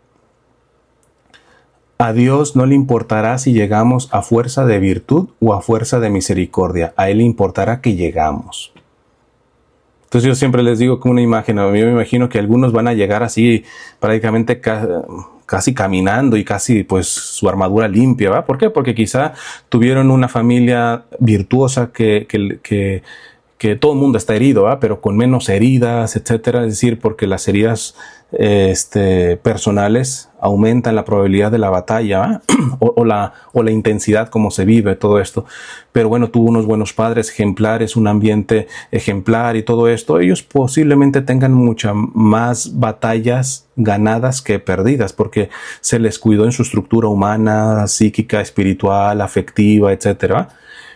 a Dios no le importará si llegamos a fuerza de virtud o a fuerza de misericordia. A Él le importará que llegamos. Entonces yo siempre les digo como una imagen. Yo me imagino que algunos van a llegar así prácticamente casi caminando y casi pues su armadura limpia, ¿va? ¿Por qué? Porque quizá tuvieron una familia virtuosa que todo el mundo está herido, ¿va? Pero con menos heridas, etcétera. Es decir, porque las heridas personales aumentan la probabilidad de la batalla, ¿va? o la intensidad como se vive todo esto. Pero bueno, tuvo unos buenos padres ejemplares, un ambiente ejemplar y todo esto. Ellos posiblemente tengan muchas más batallas ganadas que perdidas, porque se les cuidó en su estructura humana, psíquica, espiritual, afectiva, etcétera.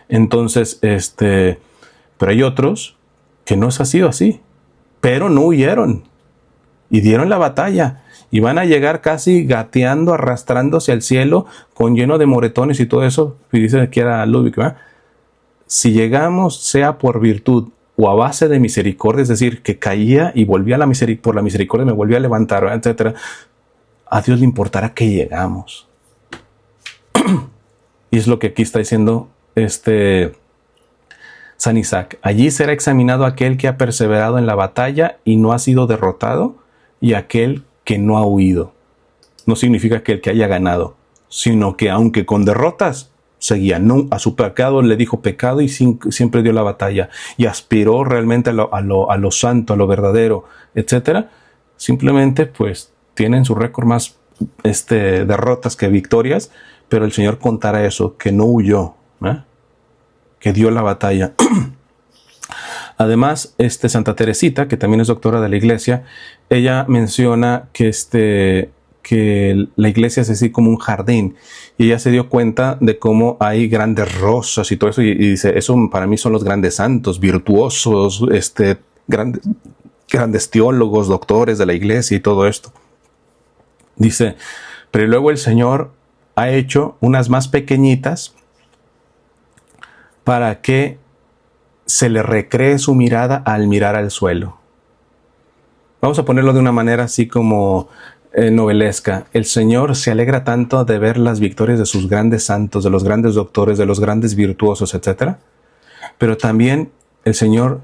Entonces, pero hay otros que no ha sido así, pero no huyeron y dieron la batalla y van a llegar casi gateando, arrastrándose al cielo con lleno de moretones y todo eso. Y dice que era Ludwig, ¿verdad? Si llegamos, sea por virtud o a base de misericordia, es decir, que caía y volvía por la misericordia me volvía a levantar, ¿verdad? Etcétera. A Dios le importará que llegamos. Y es lo que aquí está diciendo San Isaac. Allí será examinado aquel que ha perseverado en la batalla y no ha sido derrotado, y aquel que no ha huido. No significa que el que haya ganado, sino que aunque con derrotas, seguía. No, a su pecado le dijo pecado y siempre dio la batalla. Y aspiró realmente a lo santo, a lo verdadero, etc. Simplemente pues tienen su récord más derrotas que victorias, pero el Señor contará eso, que no huyó, que dio la batalla. Además, Santa Teresita, que también es doctora de la Iglesia, ella menciona que la Iglesia es así como un jardín, y ella se dio cuenta de cómo hay grandes rosas y todo eso, y dice, eso para mí son los grandes santos, virtuosos, grandes teólogos, doctores de la Iglesia y todo esto. Dice, pero luego el Señor ha hecho unas más pequeñitas para que se le recree su mirada al mirar al suelo. Vamos a ponerlo de una manera así como novelesca. El Señor se alegra tanto de ver las victorias de sus grandes santos, de los grandes doctores, de los grandes virtuosos, etc. Pero también el Señor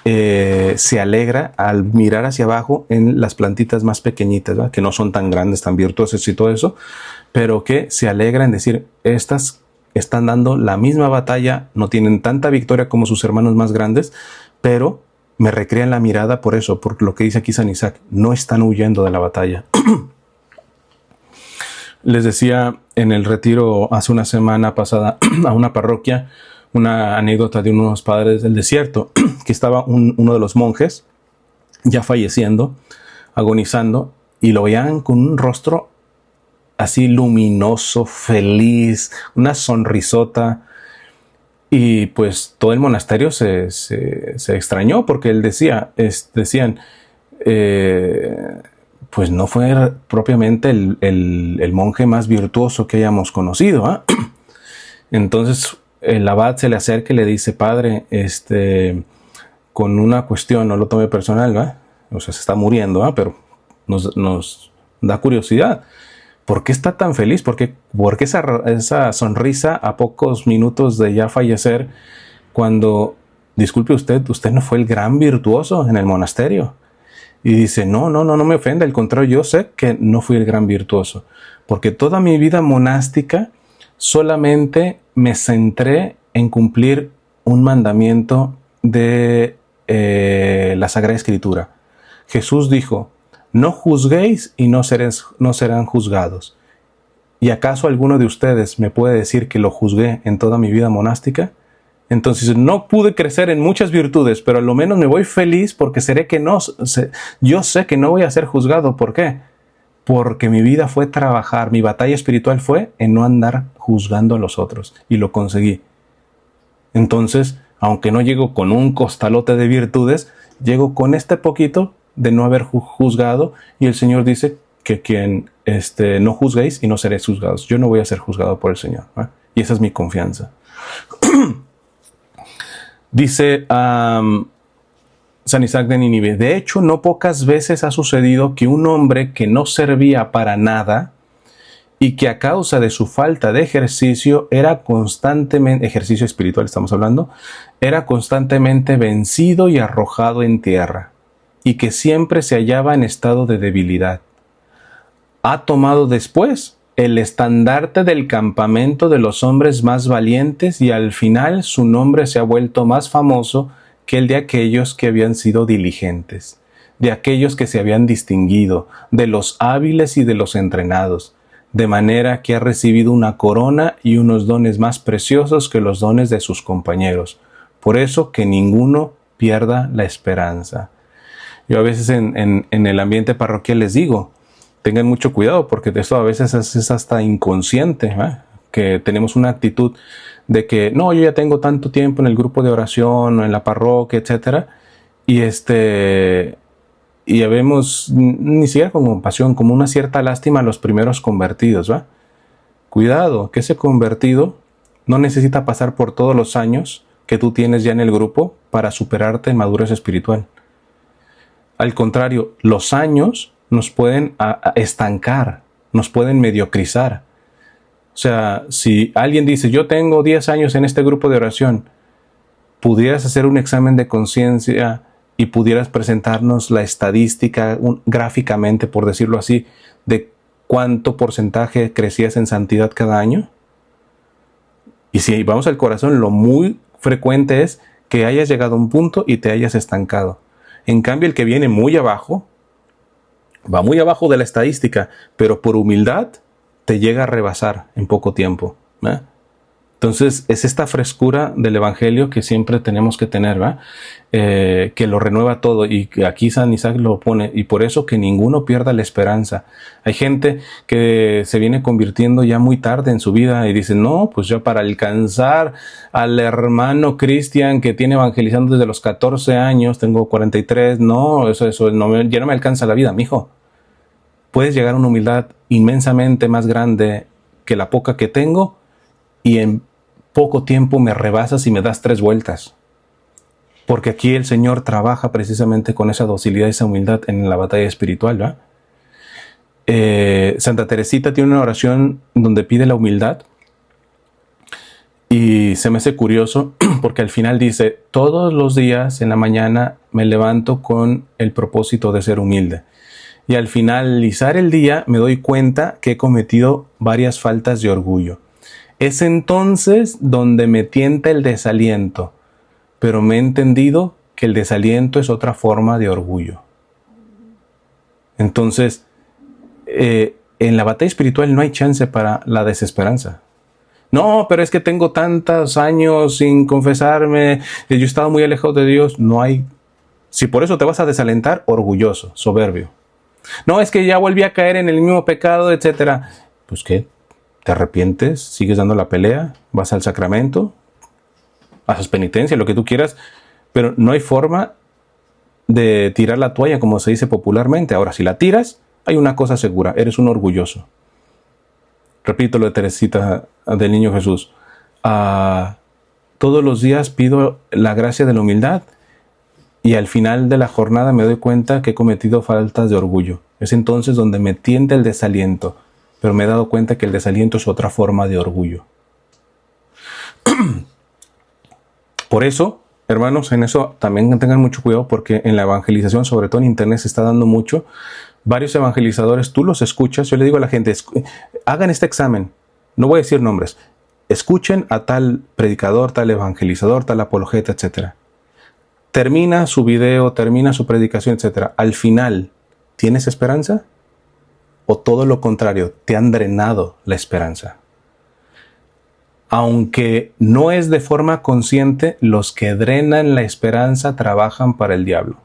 se alegra al mirar hacia abajo en las plantitas más pequeñitas, ¿verdad? Que no son tan grandes, tan virtuosas y todo eso, pero que se alegra en decir, estas están dando la misma batalla, no tienen tanta victoria como sus hermanos más grandes, pero me recrean la mirada por eso, por lo que dice aquí San Isaac, no están huyendo de la batalla. Les decía en el retiro hace una semana pasada a una parroquia una anécdota de unos padres del desierto, que estaba uno de los monjes ya falleciendo, agonizando, y lo veían con un rostro así luminoso, feliz, una sonrisota. Y pues todo el monasterio se extrañó, porque él decían, pues no fue propiamente el monje más virtuoso que hayamos conocido, ¿eh? Entonces el abad se le acerca y le dice, padre, con una cuestión, no lo tome personal, ¿va? O sea, se está muriendo, ¿va? Pero nos da curiosidad. ¿Por qué está tan feliz? ¿Por qué esa sonrisa a pocos minutos de ya fallecer, cuando, disculpe usted no fue el gran virtuoso en el monasterio? Y dice, no me ofenda, al contrario, yo sé que no fui el gran virtuoso, porque toda mi vida monástica solamente me centré en cumplir un mandamiento de la Sagrada Escritura. Jesús dijo, no juzguéis y no serán juzgados. ¿Y acaso alguno de ustedes me puede decir que lo juzgué en toda mi vida monástica? Entonces no pude crecer en muchas virtudes, pero a lo menos me voy feliz porque yo sé que no voy a ser juzgado. ¿Por qué? Porque mi vida fue trabajar, mi batalla espiritual fue en no andar juzgando a los otros, y lo conseguí. Entonces, aunque no llego con un costalote de virtudes, llego con este poquito de no haber juzgado, y el Señor dice que quien no juzguéis y no seréis juzgados. Yo no voy a ser juzgado por el Señor, ¿eh? Y esa es mi confianza. Dice San Isaac de Nínive, de hecho, no pocas veces ha sucedido que un hombre que no servía para nada y que a causa de su falta de ejercicio ejercicio espiritual estamos hablando, era constantemente vencido y arrojado en tierra, y que siempre se hallaba en estado de debilidad. ha tomado después el estandarte del campamento de los hombres más valientes y al final su nombre se ha vuelto más famoso que el de aquellos que habían sido diligentes, de aquellos que se habían distinguido, de los hábiles y de los entrenados, de manera que ha recibido una corona y unos dones más preciosos que los dones de sus compañeros. Por eso que ninguno pierda la esperanza. Yo a veces en el ambiente parroquial les digo, tengan mucho cuidado porque esto a veces es hasta inconsciente, ¿eh? Que tenemos una actitud de que no, yo ya tengo tanto tiempo en el grupo de oración o en la parroquia, etcétera, y ya vemos ni siquiera con compasión, como una cierta lástima a los primeros convertidos, ¿va? Cuidado, que ese convertido no necesita pasar por todos los años que tú tienes ya en el grupo para superarte en madurez espiritual. Al contrario, los años nos pueden estancar, nos pueden mediocrizar. O sea, si alguien dice, yo tengo 10 años en este grupo de oración, pudieras hacer un examen de conciencia y pudieras presentarnos la estadística gráficamente, por decirlo así, de cuánto porcentaje crecías en santidad cada año. Y si vamos al corazón, lo muy frecuente es que hayas llegado a un punto y te hayas estancado. En cambio, el que viene muy abajo, va muy abajo de la estadística, pero por humildad te llega a rebasar en poco tiempo, ¿eh? Entonces, es esta frescura del Evangelio que siempre tenemos que tener, ¿verdad? Que lo renueva todo, y que aquí San Isaac lo pone, y por eso que ninguno pierda la esperanza. Hay gente que se viene convirtiendo ya muy tarde en su vida y dice, no, pues yo para alcanzar al hermano Cristian que tiene evangelizando desde los 14 años, tengo 43, no, eso no, ya no me alcanza la vida, mijo. Puedes llegar a una humildad inmensamente más grande que la poca que tengo, y en poco tiempo me rebasas y me das 3 vueltas. Porque aquí el Señor trabaja precisamente con esa docilidad y esa humildad en la batalla espiritual, ¿verdad? Santa Teresita tiene una oración donde pide la humildad y se me hace curioso porque al final dice, todos los días en la mañana me levanto con el propósito de ser humilde. Y al finalizar el día me doy cuenta que he cometido varias faltas de orgullo. Es entonces donde me tienta el desaliento, pero me he entendido que el desaliento es otra forma de orgullo. Entonces, en la batalla espiritual no hay chance para la desesperanza. No, pero es que tengo tantos años sin confesarme, yo he estado muy alejado de Dios. No hay. Si por eso te vas a desalentar, orgulloso, soberbio. No, es que ya volví a caer en el mismo pecado, etcétera. Pues ¿qué? ¿Te arrepientes? ¿Sigues dando la pelea? ¿Vas al sacramento? ¿Haces penitencia? Lo que tú quieras. Pero no hay forma de tirar la toalla, como se dice popularmente. Ahora, si la tiras, hay una cosa segura. Eres un orgulloso. Repito lo de Teresita del Niño Jesús. Todos los días pido la gracia de la humildad y al final de la jornada me doy cuenta que he cometido faltas de orgullo. Es entonces donde me tienta el desaliento. Pero me he dado cuenta que el desaliento es otra forma de orgullo. Por eso, hermanos, en eso también tengan mucho cuidado porque en la evangelización, sobre todo en internet, se está dando mucho. Varios evangelizadores, tú los escuchas, yo le digo a la gente, hagan este examen, no voy a decir nombres, escuchen a tal predicador, tal evangelizador, tal apologeta, etc. Termina su video, termina su predicación, etc. Al final, ¿tienes esperanza? O todo lo contrario, te han drenado la esperanza. Aunque no es de forma consciente, los que drenan la esperanza trabajan para el diablo.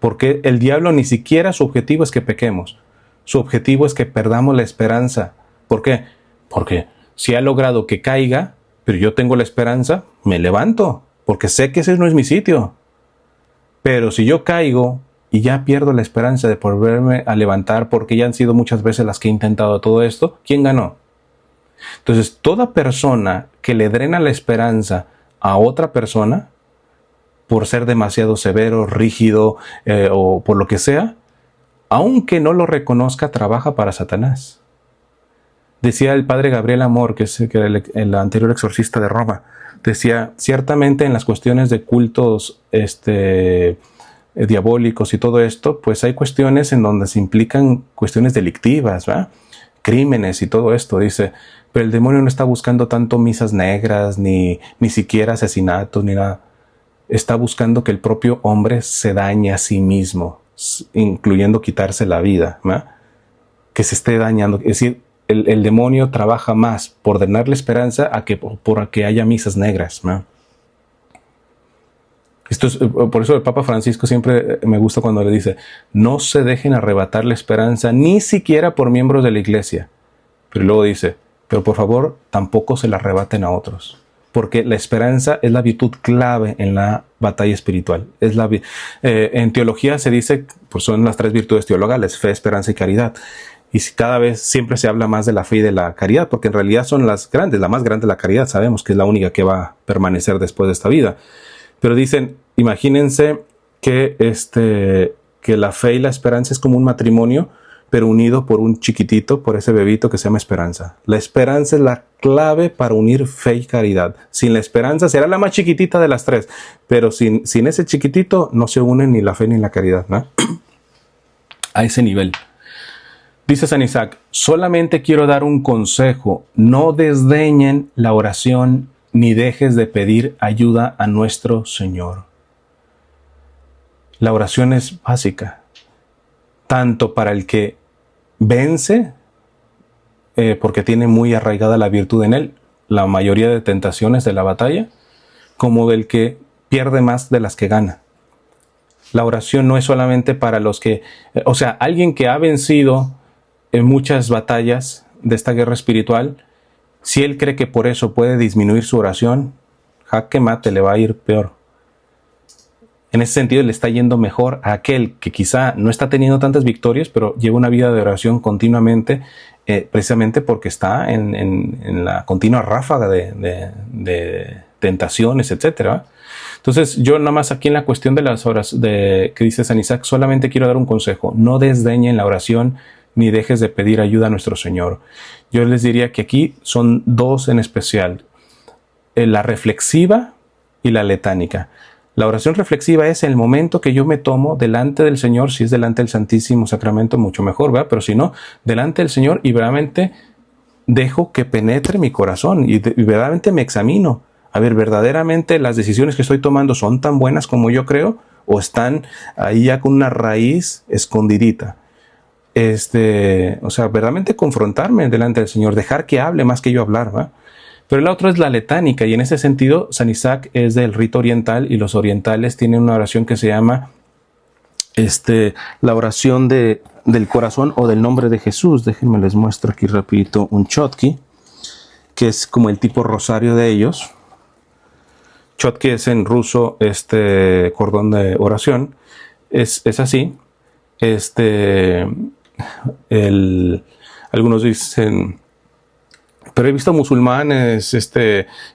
Porque el diablo ni siquiera su objetivo es que pequemos. Su objetivo es que perdamos la esperanza. ¿Por qué? Porque si ha logrado que caiga, pero yo tengo la esperanza, me levanto. Porque sé que ese no es mi sitio. Pero si yo caigo y ya pierdo la esperanza de volverme a levantar porque ya han sido muchas veces las que he intentado todo esto, ¿quién ganó? Entonces, toda persona que le drena la esperanza a otra persona por ser demasiado severo, rígido o por lo que sea, aunque no lo reconozca, trabaja para Satanás. Decía el padre Gabriel Amor, que era el anterior exorcista de Roma, decía, ciertamente en las cuestiones de cultos diabólicos y todo esto, pues hay cuestiones en donde se implican cuestiones delictivas, ¿verdad? Crímenes y todo esto, dice, pero el demonio no está buscando tanto misas negras, ni siquiera asesinatos, ni nada. Está buscando que el propio hombre se dañe a sí mismo, incluyendo quitarse la vida, ¿verdad? Que se esté dañando. Es decir, el demonio trabaja más por darle esperanza a que por que haya misas negras, ¿verdad? Esto es, por eso el Papa Francisco siempre me gusta cuando le dice, no se dejen arrebatar la esperanza ni siquiera por miembros de la iglesia. Pero luego dice, pero por favor tampoco se la arrebaten a otros. Porque la esperanza es la virtud clave en la batalla espiritual. En teología se dice, pues son las 3 virtudes teologales, fe, esperanza y caridad. Y cada vez siempre se habla más de la fe y de la caridad, porque en realidad son las grandes, la más grande es la caridad, sabemos que es la única que va a permanecer después de esta vida. Pero dicen, imagínense que la fe y la esperanza es como un matrimonio, pero unido por un chiquitito, por ese bebito que se llama esperanza. La esperanza es la clave para unir fe y caridad. Sin la esperanza será la más chiquitita de las 3, pero sin ese chiquitito no se unen ni la fe ni la caridad, ¿no? A ese nivel. Dice San Isaac, solamente quiero dar un consejo, no desdeñen la oración ni dejes de pedir ayuda a nuestro Señor. La oración es básica, tanto para el que vence, porque tiene muy arraigada la virtud en él, la mayoría de tentaciones de la batalla, como del que pierde más de las que gana. La oración no es solamente para los que, o sea, alguien que ha vencido en muchas batallas de esta guerra espiritual, si él cree que por eso puede disminuir su oración, jaque mate, le va a ir peor. En ese sentido le está yendo mejor a aquel que quizá no está teniendo tantas victorias, pero lleva una vida de oración continuamente, precisamente porque está en la continua ráfaga de tentaciones, etc. Entonces yo nada más aquí en la cuestión de las horas que dice San Isaac, solamente quiero dar un consejo, no desdeñen la oración ni dejes de pedir ayuda a nuestro Señor. Yo les diría que aquí son 2 en especial, la reflexiva y la letánica. La oración reflexiva es el momento que yo me tomo delante del Señor, si es delante del Santísimo Sacramento, mucho mejor, ¿verdad? Pero si no, delante del Señor y verdaderamente dejo que penetre mi corazón y verdaderamente me examino. A ver, ¿verdaderamente las decisiones que estoy tomando son tan buenas como yo creo? ¿O están ahí ya con una raíz escondidita? O sea, verdaderamente confrontarme delante del Señor, dejar que hable más que yo hablar, ¿va? Pero el otro es la letánica, y en ese sentido San Isaac es del rito oriental, y los orientales tienen una oración que se llama la oración del corazón o del nombre de Jesús. Déjenme les muestro aquí rapidito un chotki, que es como el tipo rosario de ellos. Chotki es en ruso cordón de oración, es así. Algunos dicen, pero he visto musulmanes,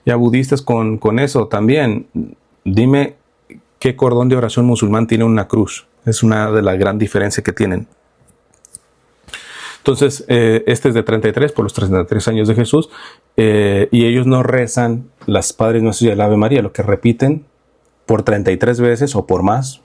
ya budistas con eso también. Dime qué cordón de oración musulmán tiene una cruz. Es una de las grandes diferencias que tienen. Entonces, este es de 33, por los 33 años de Jesús, y ellos no rezan las Padres Nuestros y el Ave María, lo que repiten por 33 veces o por más.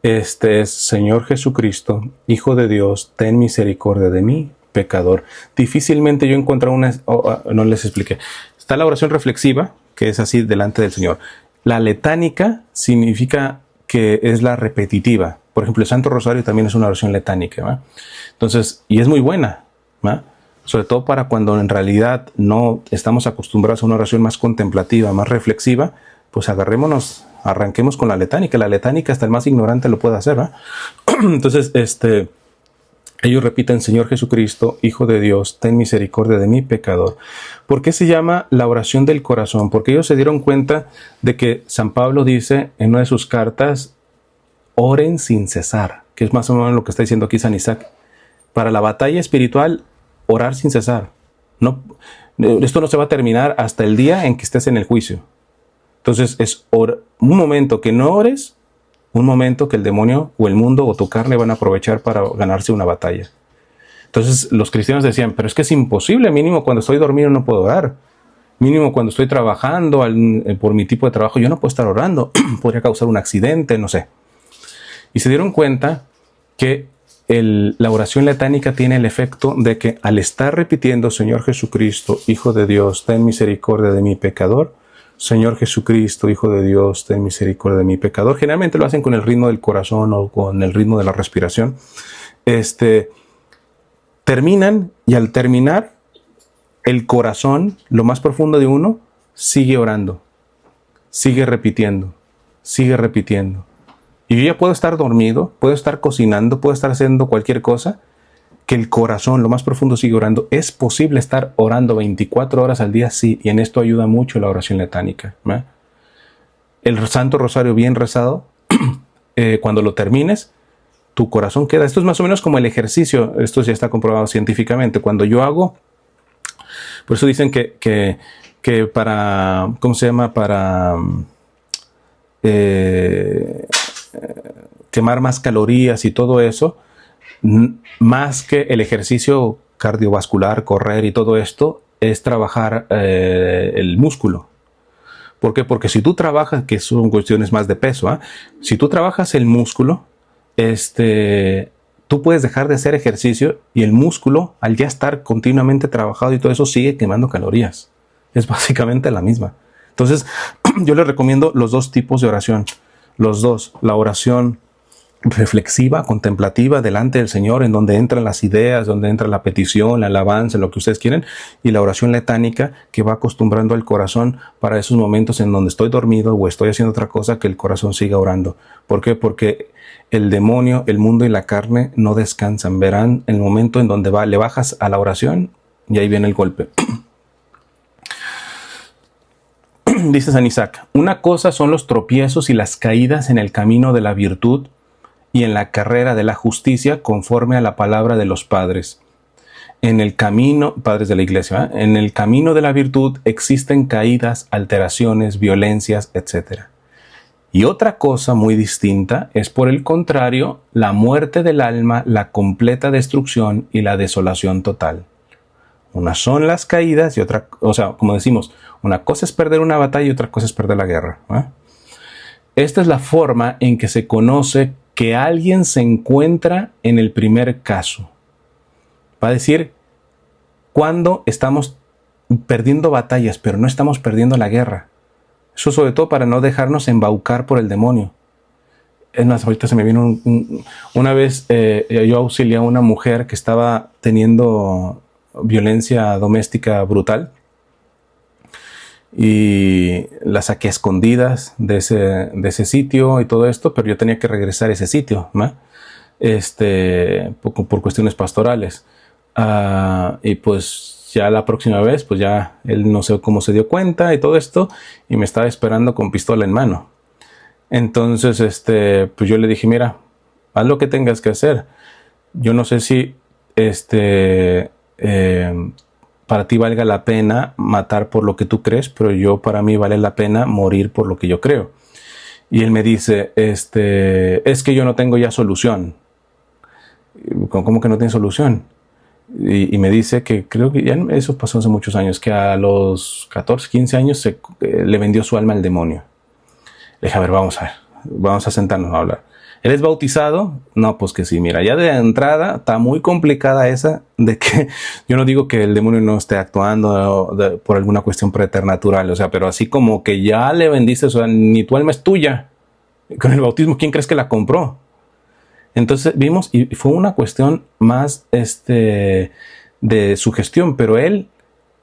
Es Señor Jesucristo, Hijo de Dios, ten misericordia de mí, pecador. Difícilmente yo encuentro no les expliqué. Está la oración reflexiva, que es así delante del Señor. La letánica significa que es la repetitiva. Por ejemplo, el Santo Rosario también es una oración letánica, ¿va? Entonces, y es muy buena, ¿va? Sobre todo para cuando en realidad no estamos acostumbrados a una oración más contemplativa, más reflexiva, pues arranquemos con la letánica. La letánica hasta el más ignorante lo puede hacer, ¿va? Entonces, ellos repiten, Señor Jesucristo, Hijo de Dios, ten misericordia de mí, pecador. ¿Por qué se llama la oración del corazón? Porque ellos se dieron cuenta de que San Pablo dice en una de sus cartas, oren sin cesar, que es más o menos lo que está diciendo aquí San Isaac. Para la batalla espiritual, orar sin cesar. No, esto no se va a terminar hasta el día en que estés en el juicio. Entonces es un momento que no ores, un momento que el demonio o el mundo o tu carne van a aprovechar para ganarse una batalla. Entonces los cristianos decían, pero es que es imposible, mínimo cuando estoy dormido no puedo orar. Mínimo cuando estoy trabajando por mi tipo de trabajo yo no puedo estar orando, podría causar un accidente, no sé. Y se dieron cuenta que la oración letánica tiene el efecto de que al estar repitiendo, Señor Jesucristo, Hijo de Dios, ten misericordia de mi pecador, Señor Jesucristo, Hijo de Dios, ten misericordia de mi pecador. Generalmente lo hacen con el ritmo del corazón o con el ritmo de la respiración. Terminan, y al terminar, el corazón, lo más profundo de uno, sigue orando, sigue repitiendo, sigue repitiendo. Y yo ya puedo estar dormido, puedo estar cocinando, puedo estar haciendo cualquier cosa, que el corazón, lo más profundo, sigue orando. Es posible estar orando 24 horas al día, sí, y en esto ayuda mucho la oración letánica, ¿eh? El Santo Rosario bien rezado, cuando lo termines, tu corazón queda. Esto es más o menos como el ejercicio, esto ya está comprobado científicamente. Cuando yo hago, por eso dicen que para, ¿cómo se llama? Para quemar más calorías y todo eso, más que el ejercicio cardiovascular, correr y todo esto, es trabajar el músculo. ¿Por qué? Porque si tú trabajas, que son cuestiones más de peso, ¿eh? Si tú trabajas el músculo, tú puedes dejar de hacer ejercicio y el músculo, al ya estar continuamente trabajado y todo eso, sigue quemando calorías. Es básicamente la misma. Entonces, yo les recomiendo los dos tipos de oración. Los dos, la oración reflexiva, contemplativa, delante del Señor, en donde entran las ideas, donde entra la petición, la alabanza, lo que ustedes quieren, y la oración letánica, que va acostumbrando al corazón para esos momentos en donde estoy dormido o estoy haciendo otra cosa, que el corazón siga orando. ¿Por qué? Porque el demonio, el mundo y la carne no descansan. Verán el momento en donde le bajas a la oración y ahí viene el golpe. Dice San Isaac, una cosa son los tropiezos y las caídas en el camino de la virtud y en la carrera de la justicia, conforme a la palabra de los padres. En el camino, padres de la iglesia, ¿eh? En el camino de la virtud existen caídas, alteraciones, violencias, etc. Y otra cosa muy distinta es, por el contrario, la muerte del alma, la completa destrucción y la desolación total. Una son las caídas y otra, o sea, como decimos, una cosa es perder una batalla y otra cosa es perder la guerra, ¿eh? Esta es la forma en que se conoce que alguien se encuentra en el primer caso. Va a decir cuando estamos perdiendo batallas, pero no estamos perdiendo la guerra. Eso sobre todo para no dejarnos embaucar por el demonio. Es más, ahorita se me vino una vez yo auxilié a una mujer que estaba teniendo violencia doméstica brutal y la saqué a escondidas de ese sitio y todo esto, pero yo tenía que regresar a ese sitio, ¿no? Por cuestiones pastorales. Y pues ya la próxima vez, pues ya él no sé cómo se dio cuenta y todo esto, y me estaba esperando con pistola en mano. Entonces, pues yo le dije, mira, haz lo que tengas que hacer. Yo no sé si para ti valga la pena matar por lo que tú crees, pero para mí vale la pena morir por lo que yo creo. Y él me dice, es que yo no tengo ya solución. ¿Cómo que no tiene solución? Y me dice que creo que ya eso pasó hace muchos años, que a los 14, 15 años le vendió su alma al demonio. Le dije, a ver, vamos a sentarnos a hablar. ¿Él es bautizado? No, pues que sí, mira, ya de entrada está muy complicada esa de que yo no digo que el demonio no esté actuando por alguna cuestión preternatural, o sea, pero así como que ya le bendices, o sea, ni tu alma es tuya. Con el bautismo, ¿quién crees que la compró? Entonces vimos, y fue una cuestión más de sugestión, pero él,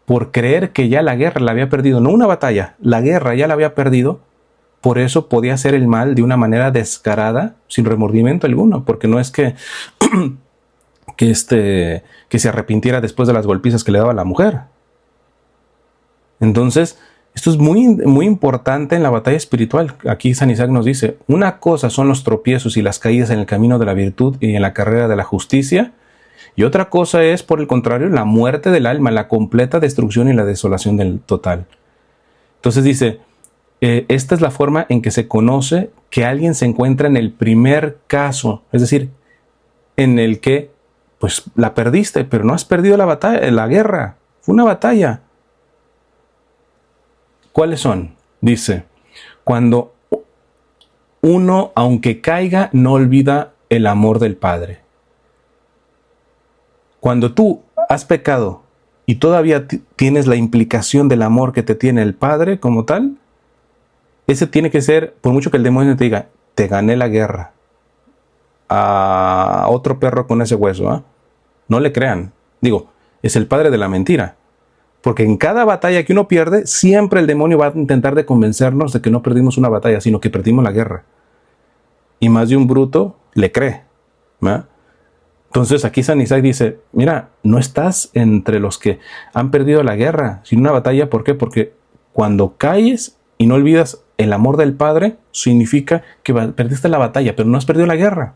por creer que ya la guerra la había perdido, no una batalla, la guerra ya la había perdido, por eso podía hacer el mal de una manera descarada, sin remordimiento alguno, porque no es que se arrepintiera después de las golpizas que le daba la mujer. Entonces, esto es muy, muy importante en la batalla espiritual. Aquí San Isaac nos dice, una cosa son los tropiezos y las caídas en el camino de la virtud y en la carrera de la justicia, y otra cosa es, por el contrario, la muerte del alma, la completa destrucción y la desolación del total. Entonces dice, esta es la forma en que se conoce que alguien se encuentra en el primer caso, es decir, en el que pues la perdiste, pero no has perdido la batalla, la guerra, fue una batalla. ¿Cuáles son? Dice, cuando uno, aunque caiga, no olvida el amor del Padre. Cuando tú has pecado y todavía tienes la implicación del amor que te tiene el Padre como tal, ese tiene que ser, por mucho que el demonio te diga, te gané la guerra a otro perro con ese hueso, ¿eh? No le crean. Digo, es el padre de la mentira. Porque en cada batalla que uno pierde, siempre el demonio va a intentar de convencernos de que no perdimos una batalla, sino que perdimos la guerra. Y más de un bruto le cree, ¿verdad? Entonces aquí San Isaac dice, mira, no estás entre los que han perdido la guerra, sino una batalla. ¿Por qué? Porque cuando caes y no olvidas el amor del Padre, significa que perdiste la batalla, pero no has perdido la guerra.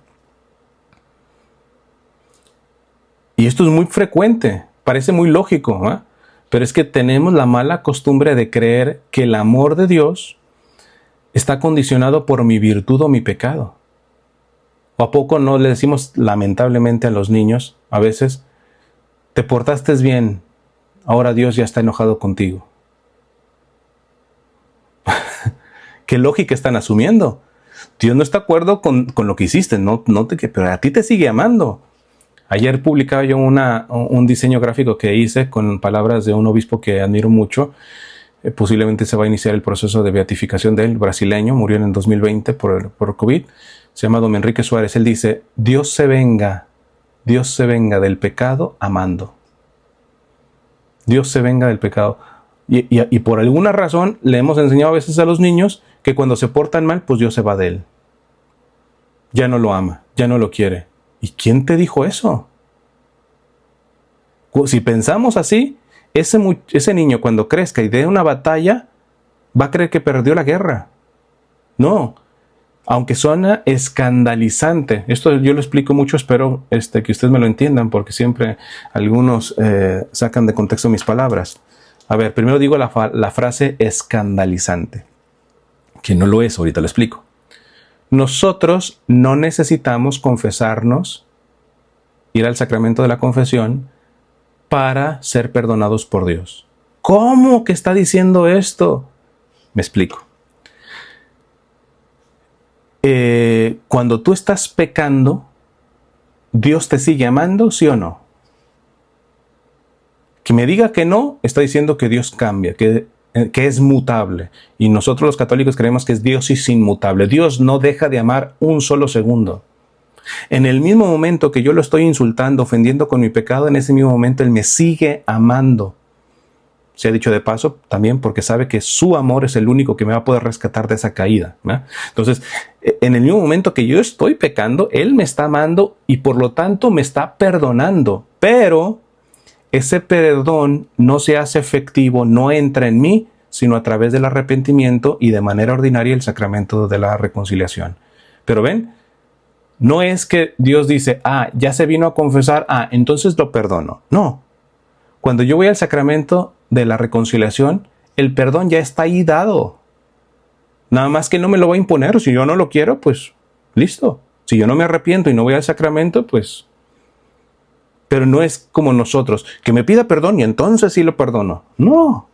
Y esto es muy frecuente, parece muy lógico, ¿eh? Pero es que tenemos la mala costumbre de creer que el amor de Dios está condicionado por mi virtud o mi pecado. ¿O a poco no le decimos lamentablemente a los niños, a veces, te portaste bien, ahora Dios ya está enojado contigo? ¿Qué lógica están asumiendo? Dios no está de acuerdo con lo que hiciste, pero a ti te sigue amando. Ayer publicaba yo un diseño gráfico que hice con palabras de un obispo que admiro mucho. Posiblemente se va a iniciar el proceso de beatificación de él, brasileño, murió en el 2020 por COVID. Se llama Don Enrique Suárez. Él dice, Dios se venga del pecado amando. Dios se venga del pecado. Y por alguna razón le hemos enseñado a veces a los niños que cuando se portan mal, pues Dios se va de él. Ya no lo ama, ya no lo quiere. ¿Y quién te dijo eso? Si pensamos así, ese niño cuando crezca y dé una batalla, va a creer que perdió la guerra. No, aunque suena escandalizante. Esto yo lo explico mucho, espero que ustedes me lo entiendan, porque siempre algunos sacan de contexto mis palabras. A ver, primero digo la frase escandalizante, que no lo es, ahorita lo explico. Nosotros no necesitamos confesarnos, ir al sacramento de la confesión, para ser perdonados por Dios. ¿Cómo que está diciendo esto? Me explico. Cuando tú estás pecando, ¿Dios te sigue amando, sí o no? Que me diga que no, está diciendo que Dios cambia, que es mutable. Y nosotros los católicos creemos que Dios es inmutable. Dios no deja de amar un solo segundo. En el mismo momento que yo lo estoy insultando, ofendiendo con mi pecado, en ese mismo momento Él me sigue amando. Se ha dicho de paso también porque sabe que su amor es el único que me va a poder rescatar de esa caída, ¿no? Entonces, en el mismo momento que yo estoy pecando, Él me está amando y por lo tanto me está perdonando. Pero ese perdón no se hace efectivo, no entra en mí, sino a través del arrepentimiento y de manera ordinaria el sacramento de la reconciliación. Pero ven, no es que Dios dice, ya se vino a confesar, entonces lo perdono. No. Cuando yo voy al sacramento de la reconciliación, el perdón ya está ahí dado. Nada más que no me lo va a imponer. Si yo no lo quiero, pues listo. Si yo no me arrepiento y no voy al sacramento, pues... Pero no es como nosotros, que me pida perdón y entonces sí lo perdono. No.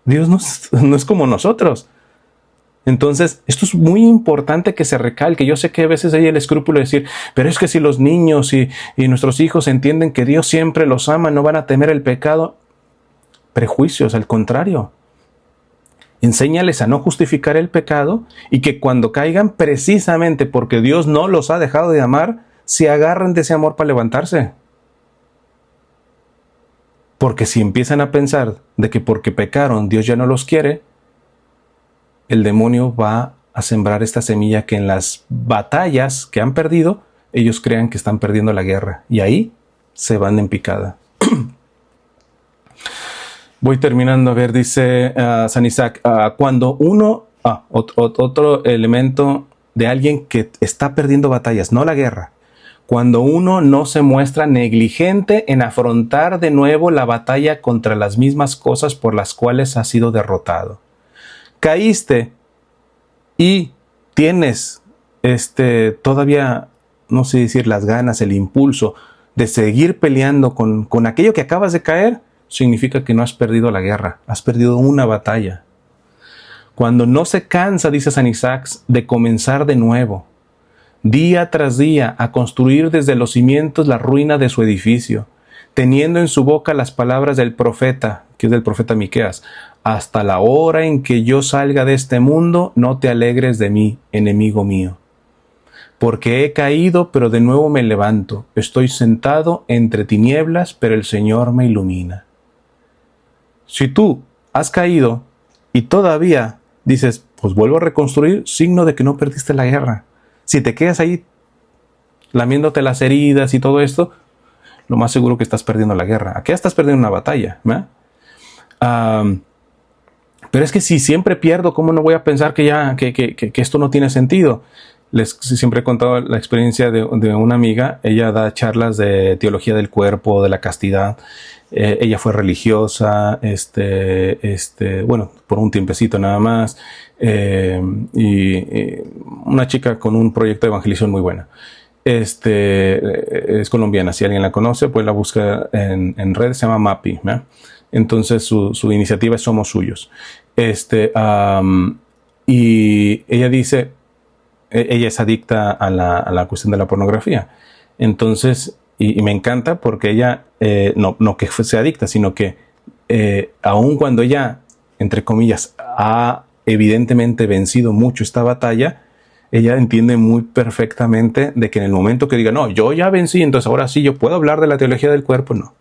Dios no es como nosotros. Entonces, esto es muy importante que se recalque. Yo sé que a veces hay el escrúpulo de decir, pero es que si los niños y nuestros hijos entienden que Dios siempre los ama, no van a temer el pecado. Prejuicios, al contrario. Enséñales a no justificar el pecado y que cuando caigan, precisamente porque Dios no los ha dejado de amar, se agarren de ese amor para levantarse. Porque si empiezan a pensar de que porque pecaron Dios ya no los quiere, el demonio va a sembrar esta semilla que en las batallas que han perdido, ellos crean que están perdiendo la guerra. Y ahí se van en picada. Voy terminando. A ver, dice San Isaac, cuando uno... otro elemento de alguien que está perdiendo batallas, no la guerra. Cuando uno no se muestra negligente en afrontar de nuevo la batalla contra las mismas cosas por las cuales ha sido derrotado. Caíste y tienes todavía, no sé decir, las ganas, el impulso de seguir peleando con aquello que acabas de caer, significa que no has perdido la guerra, has perdido una batalla. cuando no se cansa, dice San Isaac, de comenzar de nuevo, día tras día, a construir desde los cimientos la ruina de su edificio, teniendo en su boca las palabras del profeta, que es del profeta Miqueas: hasta la hora en que yo salga de este mundo, no te alegres de mí, enemigo mío. Porque he caído, pero de nuevo me levanto. Estoy sentado entre tinieblas, pero el Señor me ilumina. Si tú has caído y todavía dices, pues vuelvo a reconstruir, signo de que no perdiste la guerra. Si te quedas ahí lamiéndote las heridas y todo esto, lo más seguro que estás perdiendo la guerra. Aquí estás perdiendo una batalla, ¿verdad? Pero es que si siempre pierdo, ¿cómo no voy a pensar que esto no tiene sentido? Siempre he contado la experiencia de una amiga. Ella da charlas de teología del cuerpo, de la castidad. Ella fue religiosa, bueno, por un tiempecito nada más. Y una chica con un proyecto de evangelización muy buena. Es colombiana. Si alguien la conoce, pues la busca en red. Se llama MAPI, ¿no? Entonces su iniciativa es Somos Suyos. Y ella dice, ella es adicta a la cuestión de la pornografía. Entonces, y me encanta porque ella, no que sea adicta, sino que aun cuando ella, entre comillas, ha evidentemente vencido mucho esta batalla, ella entiende muy perfectamente de que en el momento que diga, no, yo ya vencí, entonces ahora sí yo puedo hablar de la teología del cuerpo, no.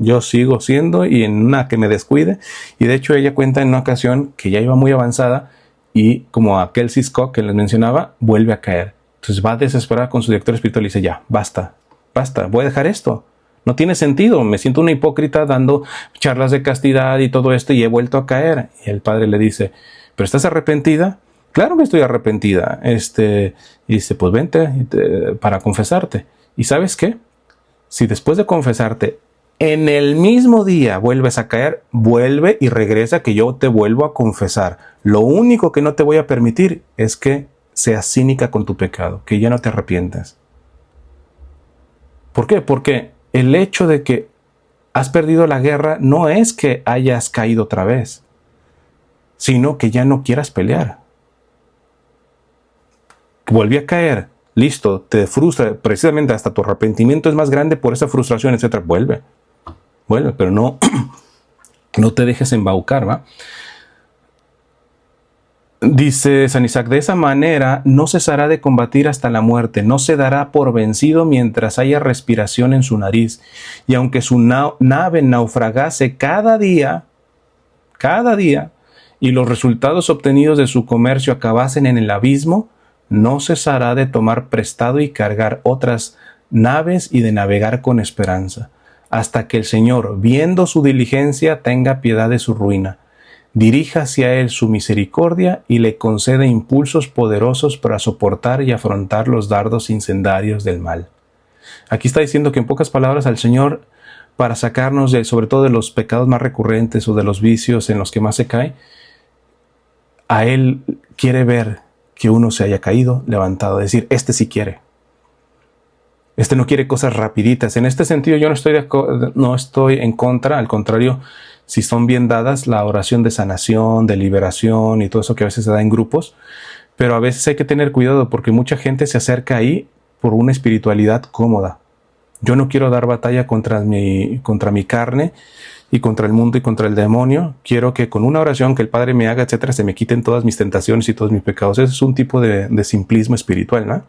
Yo sigo siendo, y en una que me descuide. Y de hecho ella cuenta en una ocasión que ya iba muy avanzada y como aquel Cisco que les mencionaba, vuelve a caer. Entonces va desesperada con su director espiritual y dice, ya, basta, voy a dejar esto. No tiene sentido, me siento una hipócrita dando charlas de castidad y todo esto y he vuelto a caer. Y el padre le dice, ¿pero estás arrepentida? Claro que estoy arrepentida. Y dice, pues vente para confesarte. ¿Y sabes qué? Si después de confesarte en el mismo día vuelves a caer, vuelve y regresa, que yo te vuelvo a confesar. Lo único que no te voy a permitir es que seas cínica con tu pecado, que ya no te arrepientas. ¿Por qué? Porque el hecho de que has perdido la guerra no es que hayas caído otra vez, sino que ya no quieras pelear. Volví a caer, listo, te frustra, precisamente hasta tu arrepentimiento es más grande por esa frustración, etc. Vuelve, pero no te dejes embaucar, ¿va? Dice San Isaac, de esa manera no cesará de combatir hasta la muerte, no se dará por vencido mientras haya respiración en su nariz, y aunque su nave naufragase cada día, y los resultados obtenidos de su comercio acabasen en el abismo, no cesará de tomar prestado y cargar otras naves y de navegar con esperanza, hasta que el Señor, viendo su diligencia, tenga piedad de su ruina, dirija hacia él su misericordia y le conceda impulsos poderosos para soportar y afrontar los dardos incendiarios del mal. Aquí está diciendo que en pocas palabras al Señor, para sacarnos sobre todo de los pecados más recurrentes o de los vicios en los que más se cae, a Él quiere ver que uno se haya caído, levantado, es decir, este sí quiere. Este no quiere cosas rapiditas. En este sentido yo no estoy en contra, al contrario, si son bien dadas, la oración de sanación, de liberación y todo eso que a veces se da en grupos, pero a veces hay que tener cuidado porque mucha gente se acerca ahí por una espiritualidad cómoda. Yo no quiero dar batalla contra mi carne y contra el mundo y contra el demonio. Quiero que con una oración que el Padre me haga, etcétera, se me quiten todas mis tentaciones y todos mis pecados. Ese es un tipo de simplismo espiritual, ¿no?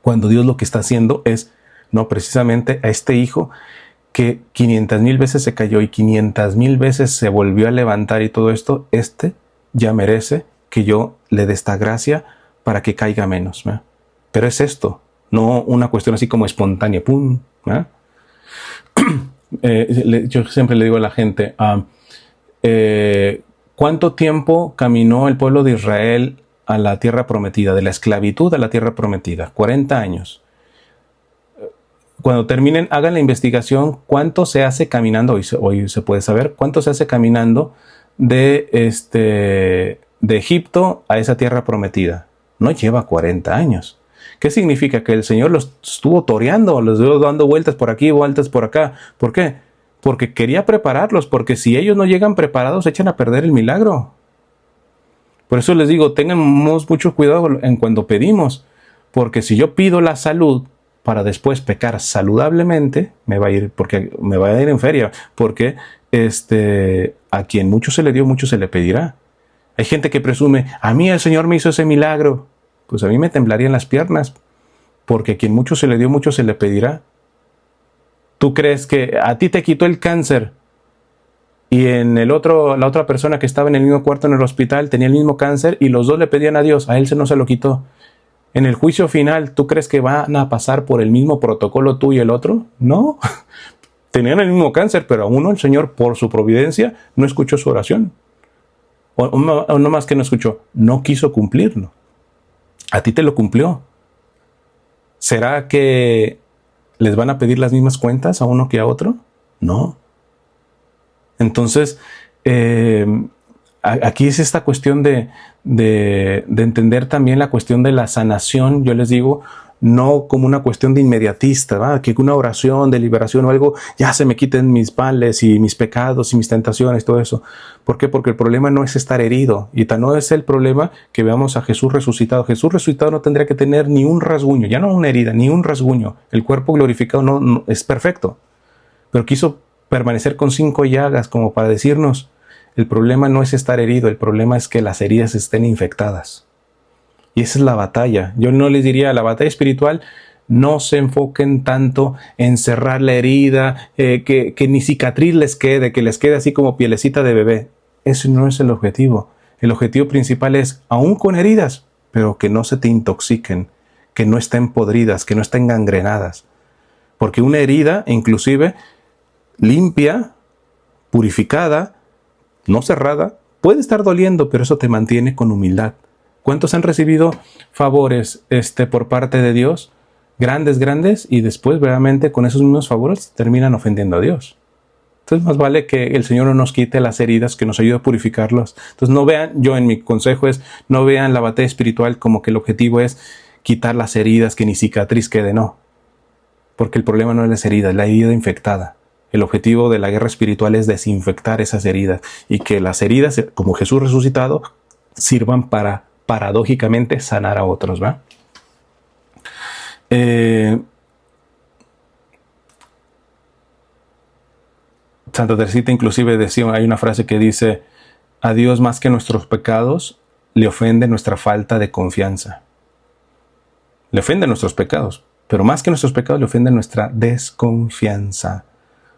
Cuando Dios lo que está haciendo es, no, precisamente a este hijo que 500,000 veces se cayó y 500,000 veces se volvió a levantar y todo esto, ya merece que yo le dé esta gracia para que caiga menos, ¿no? Pero es esto, no una cuestión así como espontánea, ¡pum! ¿No? Yo siempre le digo a la gente, ¿cuánto tiempo caminó el pueblo de Israel a la tierra prometida, de la esclavitud a la tierra prometida? 40 años. Cuando terminen, hagan la investigación, ¿cuánto se hace caminando? Hoy se puede saber, ¿cuánto se hace caminando de Egipto a esa tierra prometida? No lleva 40 años. ¿Qué significa? Que el Señor los estuvo toreando, los estuvo dando vueltas por aquí, vueltas por acá. ¿Por qué? Porque quería prepararlos, porque si ellos no llegan preparados, echan a perder el milagro. Por eso les digo, tengamos mucho cuidado en cuando pedimos, porque si yo pido la salud para después pecar saludablemente, me va a ir en feria, porque a quien mucho se le dio, mucho se le pedirá. Hay gente que presume, a mí el Señor me hizo ese milagro. Pues a mí me temblarían las piernas, porque a quien mucho se le dio, mucho se le pedirá. ¿Tú crees que a ti te quitó el cáncer y la otra persona que estaba en el mismo cuarto en el hospital tenía el mismo cáncer y los dos le pedían a Dios, a él no se lo quitó? En el juicio final, ¿tú crees que van a pasar por el mismo protocolo tú y el otro? No. Tenían el mismo cáncer, pero a uno el Señor, por su providencia, no escuchó su oración. O no más que no escuchó, no quiso cumplirlo. A ti te lo cumplió. ¿Será que les van a pedir las mismas cuentas a uno que a otro? No. Entonces, aquí es esta cuestión de entender también la cuestión de la sanación, yo les digo, no como una cuestión de inmediatista, ¿verdad? Que una oración de liberación o algo, ya se me quiten mis males y mis pecados y mis tentaciones, todo eso. ¿Por qué? Porque el problema no es estar herido, y tan no es el problema que veamos a Jesús resucitado. Jesús resucitado no tendría que tener ni un rasguño, ya no una herida, ni un rasguño. El cuerpo glorificado no es perfecto, pero quiso permanecer con 5 llagas como para decirnos, el problema no es estar herido, el problema es que las heridas estén infectadas. Y esa es la batalla. Yo no les diría, la batalla espiritual, no se enfoquen tanto en cerrar la herida, que ni cicatriz les quede, que les quede así como pielecita de bebé. Ese no es el objetivo. El objetivo principal es, aún con heridas, pero que no se te intoxiquen, que no estén podridas, que no estén gangrenadas. Porque una herida, inclusive, limpia, purificada, no cerrada, puede estar doliendo, pero eso te mantiene con humildad. ¿Cuántos han recibido favores por parte de Dios? Grandes, y después realmente con esos mismos favores terminan ofendiendo a Dios. Entonces más vale que el Señor no nos quite las heridas, que nos ayude a purificarlas. Entonces no vean, yo en mi consejo es, no vean la batalla espiritual como que el objetivo es quitar las heridas, que ni cicatriz quede, no. Porque el problema no es las heridas, es la herida infectada. El objetivo de la guerra espiritual es desinfectar esas heridas y que las heridas, como Jesús resucitado, sirvan para, paradójicamente, sanar a otros, ¿va? Santa Teresita inclusive decía, hay una frase que dice, a Dios más que nuestros pecados le ofende nuestra falta de confianza. Le ofende nuestros pecados, pero más que nuestros pecados le ofende nuestra desconfianza.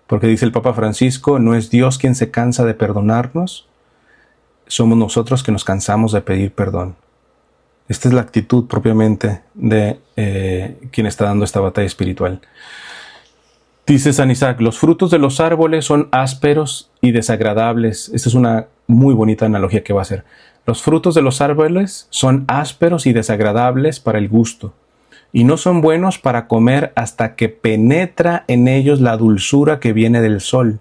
Porque dice el Papa Francisco, no es Dios quien se cansa de perdonarnos, somos nosotros que nos cansamos de pedir perdón. Esta es la actitud propiamente de quien está dando esta batalla espiritual. Dice San Isaac, los frutos de los árboles son ásperos y desagradables. Esta es una muy bonita analogía que va a hacer. Los frutos de los árboles son ásperos y desagradables para el gusto, y no son buenos para comer hasta que penetra en ellos la dulzura que viene del sol.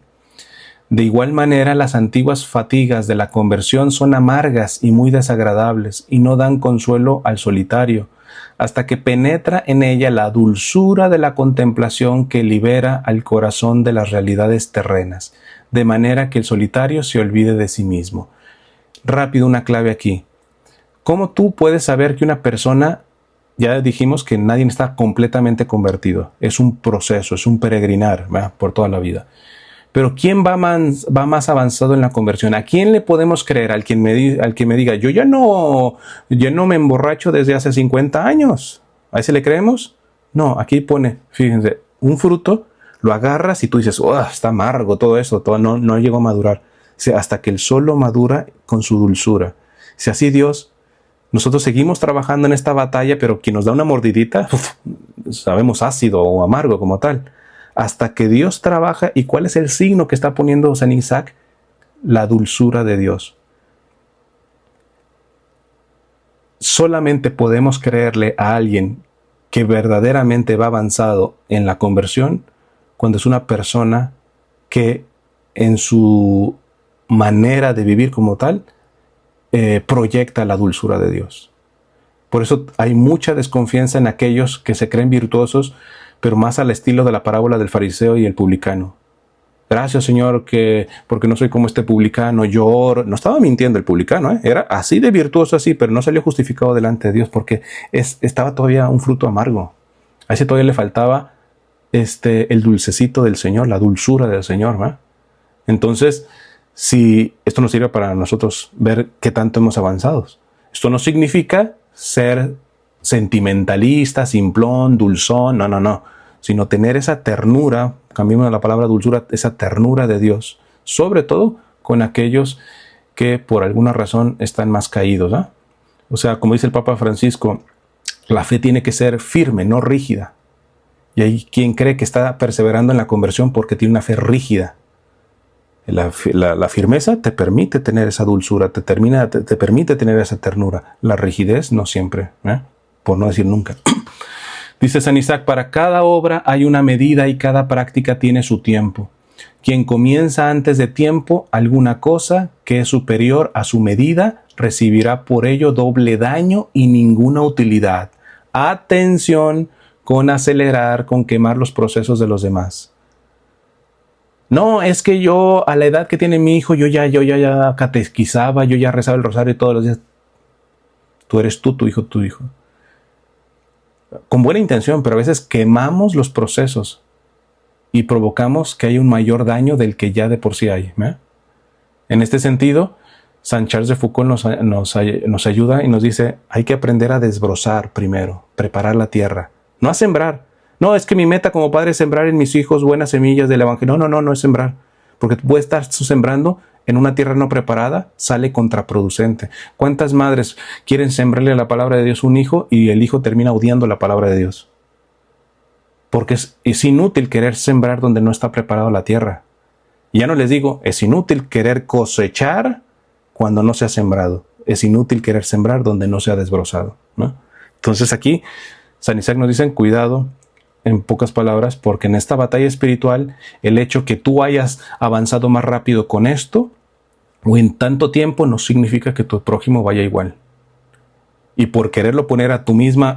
De igual manera, las antiguas fatigas de la conversión son amargas y muy desagradables, y no dan consuelo al solitario, hasta que penetra en ella la dulzura de la contemplación que libera al corazón de las realidades terrenas, de manera que el solitario se olvide de sí mismo. Rápido, una clave aquí. ¿Cómo tú puedes saber que una persona, ya dijimos que nadie está completamente convertido, es un proceso, es un peregrinar, ¿verdad?, por toda la vida? Pero ¿quién va más avanzado en la conversión? ¿A quién le podemos creer? Al que me diga, yo ya no me emborracho desde hace 50 años. ¿A ese le creemos? No, aquí pone, fíjense, un fruto, lo agarras y tú dices, oh, está amargo todo eso, no llegó a madurar. O sea, hasta que el sol lo madura con su dulzura. Si así Dios, nosotros seguimos trabajando en esta batalla, pero quien nos da una mordidita, sabemos ácido o amargo como tal. Hasta que Dios trabaja. ¿Y cuál es el signo que está poniendo San Isaac? La dulzura de Dios. Solamente podemos creerle a alguien que verdaderamente va avanzado en la conversión cuando es una persona que en su manera de vivir como tal proyecta la dulzura de Dios. Por eso hay mucha desconfianza en aquellos que se creen virtuosos, pero más al estilo de la parábola del fariseo y el publicano. Gracias, Señor, porque no soy como este publicano, yo oro. No estaba mintiendo el publicano, ¿eh? Era así de virtuoso, así, pero no salió justificado delante de Dios porque estaba todavía un fruto amargo. A ese todavía le faltaba el dulcecito del Señor, la dulzura del Señor, ¿verdad? Entonces, si esto nos sirve para nosotros ver qué tanto hemos avanzado. Esto no significa ser sentimentalista, simplón, dulzón, no, sino tener esa ternura, cambiemos la palabra dulzura, esa ternura de Dios, sobre todo con aquellos que por alguna razón están más caídos, ¿eh? O sea, como dice el Papa Francisco, la fe tiene que ser firme, no rígida. Y hay quien cree que está perseverando en la conversión porque tiene una fe rígida. La firmeza te permite tener esa dulzura, te permite tener esa ternura. La rigidez no siempre, por no decir nunca. Dice San Isaac, para cada obra hay una medida y cada práctica tiene su tiempo. Quien comienza antes de tiempo alguna cosa que es superior a su medida, recibirá por ello doble daño y ninguna utilidad. Atención con acelerar, con quemar los procesos de los demás. No, es que yo a la edad que tiene mi hijo, yo ya catequizaba, yo ya rezaba el rosario todos los días. Tú eres tú, tu hijo, tu hijo. Con buena intención, pero a veces quemamos los procesos y provocamos que haya un mayor daño del que ya de por sí hay. En este sentido, San Charles de Foucault nos ayuda y nos dice, hay que aprender a desbrozar primero, preparar la tierra, no a sembrar. No, es que mi meta como padre es sembrar en mis hijos buenas semillas del evangelio. No es sembrar, porque puede estar sembrando en una tierra no preparada, sale contraproducente. ¿Cuántas madres quieren sembrarle la palabra de Dios a un hijo y el hijo termina odiando la palabra de Dios? Porque es inútil querer sembrar donde no está preparada la tierra. Y ya no les digo, es inútil querer cosechar cuando no se ha sembrado. Es inútil querer sembrar donde no se ha desbrozado, ¿no? Entonces aquí San Isaac nos dice, cuidado, en pocas palabras, porque en esta batalla espiritual, el hecho que tú hayas avanzado más rápido con esto, o en tanto tiempo, no significa que tu prójimo vaya igual. Y por quererlo poner a tu misma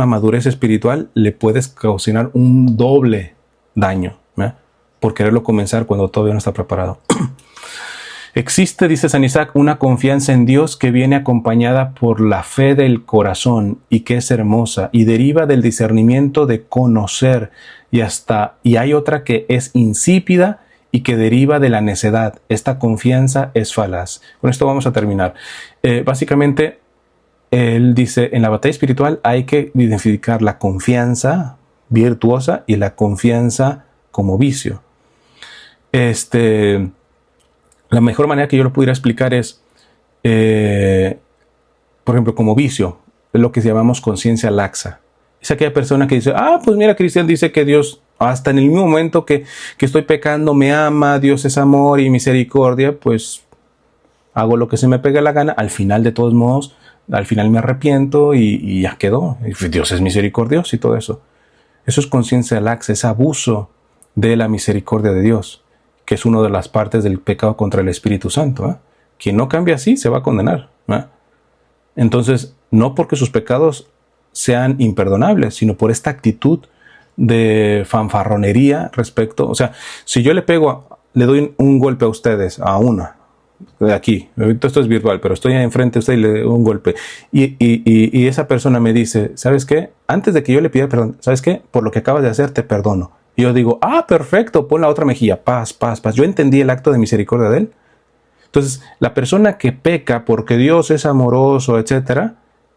madurez espiritual, le puedes causar un doble daño, ¿eh? Por quererlo comenzar cuando todavía no está preparado. Existe, dice San Isaac, una confianza en Dios que viene acompañada por la fe del corazón y que es hermosa y deriva del discernimiento de conocer y hay otra que es insípida y que deriva de la necedad. Esta confianza es falaz. Con esto vamos a terminar. Básicamente, él dice, en la batalla espiritual hay que identificar la confianza virtuosa y la confianza como vicio. La mejor manera que yo lo pudiera explicar es, por ejemplo, como vicio, es lo que llamamos conciencia laxa. Es aquella persona que dice, pues mira, Cristian dice que Dios, hasta en el mismo momento que estoy pecando, me ama, Dios es amor y misericordia, pues hago lo que se me pegue la gana, al final de todos modos, al final me arrepiento y ya quedó. Dios es misericordioso y todo eso. Eso es conciencia laxa, es abuso de la misericordia de Dios, que es una de las partes del pecado contra el Espíritu Santo. Quien no cambia así se va a condenar. Entonces, no porque sus pecados sean imperdonables, sino por esta actitud de fanfarronería respecto. O sea, si yo le doy un golpe a ustedes, a una, de aquí, esto es virtual, pero estoy enfrente de usted y le doy un golpe, y esa persona me dice, ¿sabes qué? Antes de que yo le pida perdón, ¿sabes qué? Por lo que acabas de hacer, te perdono. Y yo digo, perfecto, pon la otra mejilla, paz. Yo entendí el acto de misericordia de él. Entonces, la persona que peca porque Dios es amoroso, etcétera,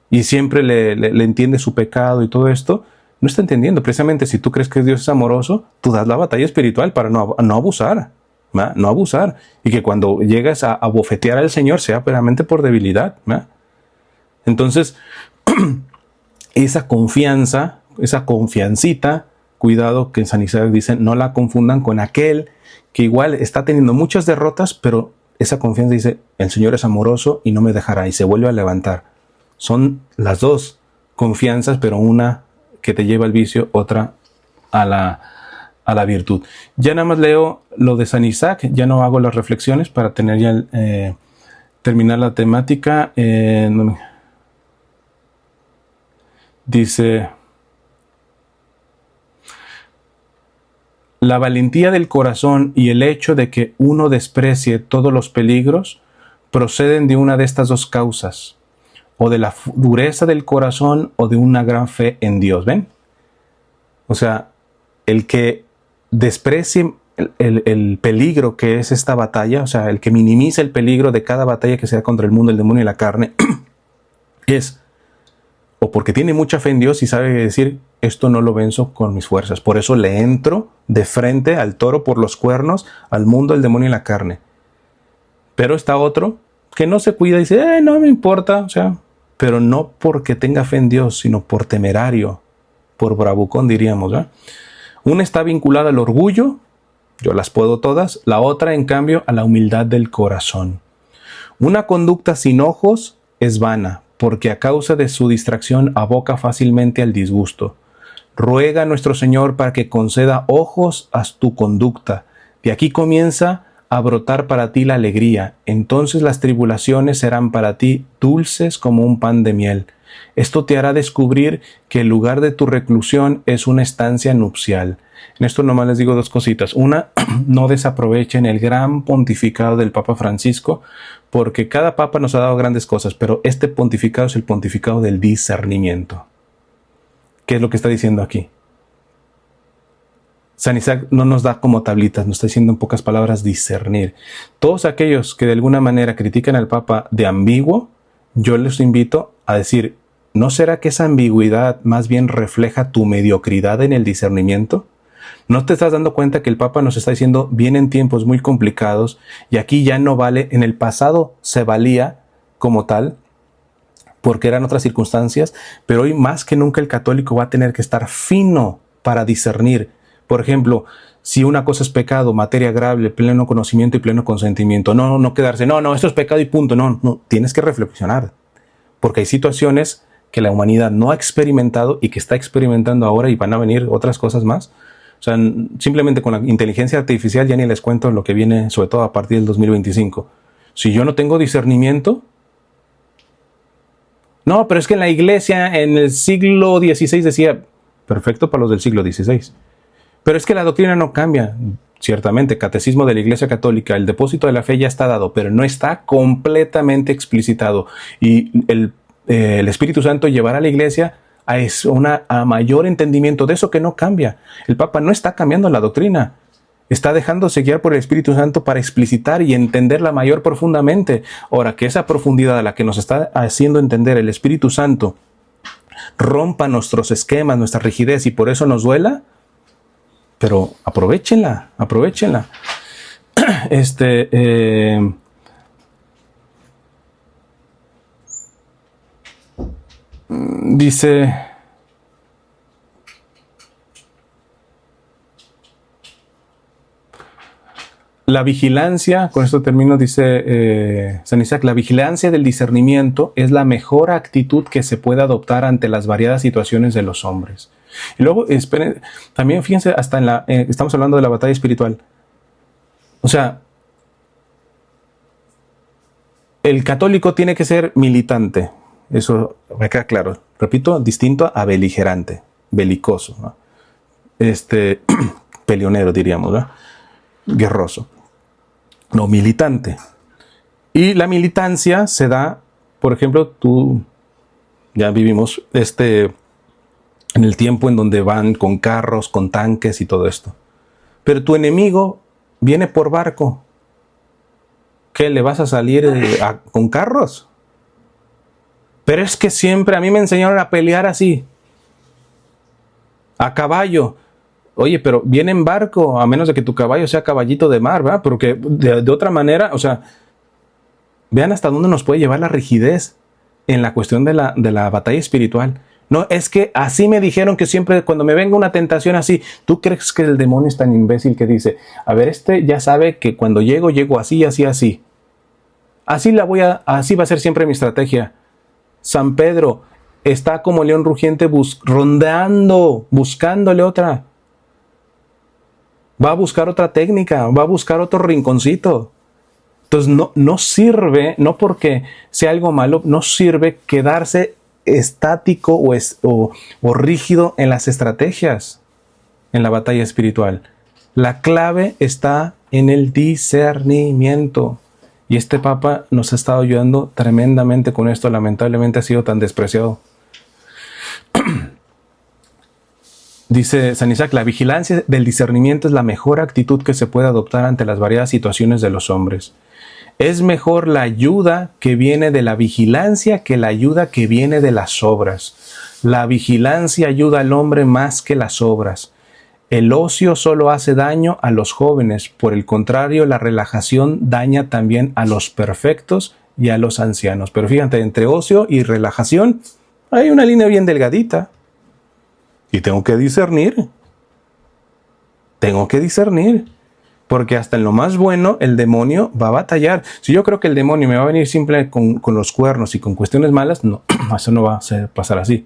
y siempre le entiende su pecado y todo esto, no está entendiendo. Precisamente si tú crees que Dios es amoroso, tú das la batalla espiritual para no abusar, no abusar. Y que cuando llegas a bofetear al Señor sea verdaderamente por debilidad. Entonces, esa confianza, esa confiancita, cuidado que en San Isaac dicen, no la confundan con aquel que igual está teniendo muchas derrotas, pero esa confianza dice, el Señor es amoroso y no me dejará, y se vuelve a levantar. Son las dos confianzas, pero una que te lleva al vicio, otra a la virtud. Ya nada más leo lo de San Isaac, ya no hago las reflexiones para tener ya terminar la temática. Dice, la valentía del corazón y el hecho de que uno desprecie todos los peligros proceden de una de estas dos causas, o de la dureza del corazón o de una gran fe en Dios. ¿Ven? O sea, el que desprecie el peligro que es esta batalla, o sea, el que minimiza el peligro de cada batalla que sea contra el mundo, el demonio y la carne, es o porque tiene mucha fe en Dios y sabe decir, esto no lo venzo con mis fuerzas. Por eso le entro de frente al toro por los cuernos, al mundo, el demonio y la carne. Pero está otro que no se cuida y dice, no me importa, o sea, pero no porque tenga fe en Dios, sino por temerario, por bravucón diríamos, ¿eh? Una está vinculada al orgullo, yo las puedo todas, la otra en cambio a la humildad del corazón. Una conducta sin ojos es vana, porque a causa de su distracción aboca fácilmente al disgusto. Ruega a nuestro Señor para que conceda ojos a tu conducta. De aquí comienza a brotar para ti la alegría. Entonces las tribulaciones serán para ti dulces como un pan de miel. Esto te hará descubrir que el lugar de tu reclusión es una estancia nupcial. En esto nomás les digo dos cositas. Una, no desaprovechen el gran pontificado del Papa Francisco, porque cada papa nos ha dado grandes cosas, pero este pontificado es el pontificado del discernimiento. ¿Qué es lo que está diciendo aquí? San Isaac no nos da como tablitas, nos está diciendo en pocas palabras discernir. Todos aquellos que de alguna manera critican al Papa de ambiguo, yo les invito a decir, ¿no será que esa ambigüedad más bien refleja tu mediocridad en el discernimiento? ¿No te estás dando cuenta que el Papa nos está diciendo vienen tiempos muy complicados y aquí ya no vale? En el pasado se valía como tal porque eran otras circunstancias, pero hoy más que nunca el católico va a tener que estar fino para discernir. Por ejemplo, si una cosa es pecado, materia grave, pleno conocimiento y pleno consentimiento, no quedarse, esto es pecado y punto, no, tienes que reflexionar, porque hay situaciones que la humanidad no ha experimentado y que está experimentando ahora y van a venir otras cosas más. O sea, simplemente con la inteligencia artificial ya ni les cuento lo que viene, sobre todo a partir del 2025. Si yo no tengo discernimiento, no, pero es que en la iglesia en el siglo XVI decía, perfecto para los del siglo XVI. Pero es que la doctrina no cambia. Ciertamente, catecismo de la Iglesia Católica, el depósito de la fe ya está dado, pero no está completamente explicitado. Y el Espíritu Santo llevará a la Iglesia a mayor entendimiento de eso que no cambia. El Papa no está cambiando la doctrina. Está dejándose guiar por el Espíritu Santo para explicitar y entenderla mayor profundamente. Ahora, que esa profundidad a la que nos está haciendo entender el Espíritu Santo rompa nuestros esquemas, nuestra rigidez y por eso nos duela, pero aprovechenla. Dice, la vigilancia, con esto termino, dice San Isaac, la vigilancia del discernimiento es la mejor actitud que se puede adoptar ante las variadas situaciones de los hombres. Y luego, esperen, también fíjense, hasta estamos hablando de la batalla espiritual. O sea, el católico tiene que ser militante. Eso me queda claro. Repito, distinto a beligerante, belicoso, ¿no? Peleonero, diríamos, ¿no? Guerroso. No, militante. Y la militancia se da, por ejemplo, ya vivimos en el tiempo en donde van con carros, con tanques y todo esto. Pero tu enemigo viene por barco. ¿Qué, le vas a salir con carros? Pero es que siempre a mí me enseñaron a pelear así. A caballo. Oye, pero viene en barco, a menos de que tu caballo sea caballito de mar, ¿verdad? Porque de otra manera, o sea, vean hasta dónde nos puede llevar la rigidez en la cuestión de la batalla espiritual. No, es que así me dijeron que siempre cuando me venga una tentación así, ¿tú crees que el demonio es tan imbécil que dice, a ver, ya sabe que cuando llego así, así, así? Así va a ser siempre mi estrategia. San Pedro está como león rugiente rondando, buscándole otra. Va a buscar otra técnica, va a buscar otro rinconcito. Entonces no sirve, no porque sea algo malo, no sirve quedarse estático o rígido en las estrategias en la batalla espiritual. La clave está en el discernimiento. Y este Papa nos ha estado ayudando tremendamente con esto. Lamentablemente ha sido tan despreciado. Dice San Isaac, la vigilancia del discernimiento es la mejor actitud que se puede adoptar ante las variadas situaciones de los hombres. Es mejor la ayuda que viene de la vigilancia que la ayuda que viene de las obras. La vigilancia ayuda al hombre más que las obras. El ocio solo hace daño a los jóvenes. Por el contrario, la relajación daña también a los perfectos y a los ancianos. Pero fíjate, entre ocio y relajación hay una línea bien delgadita. Y tengo que discernir. Porque hasta en lo más bueno el demonio va a batallar. Si yo creo que el demonio me va a venir simple con los cuernos y con cuestiones malas, no, eso no va a pasar así.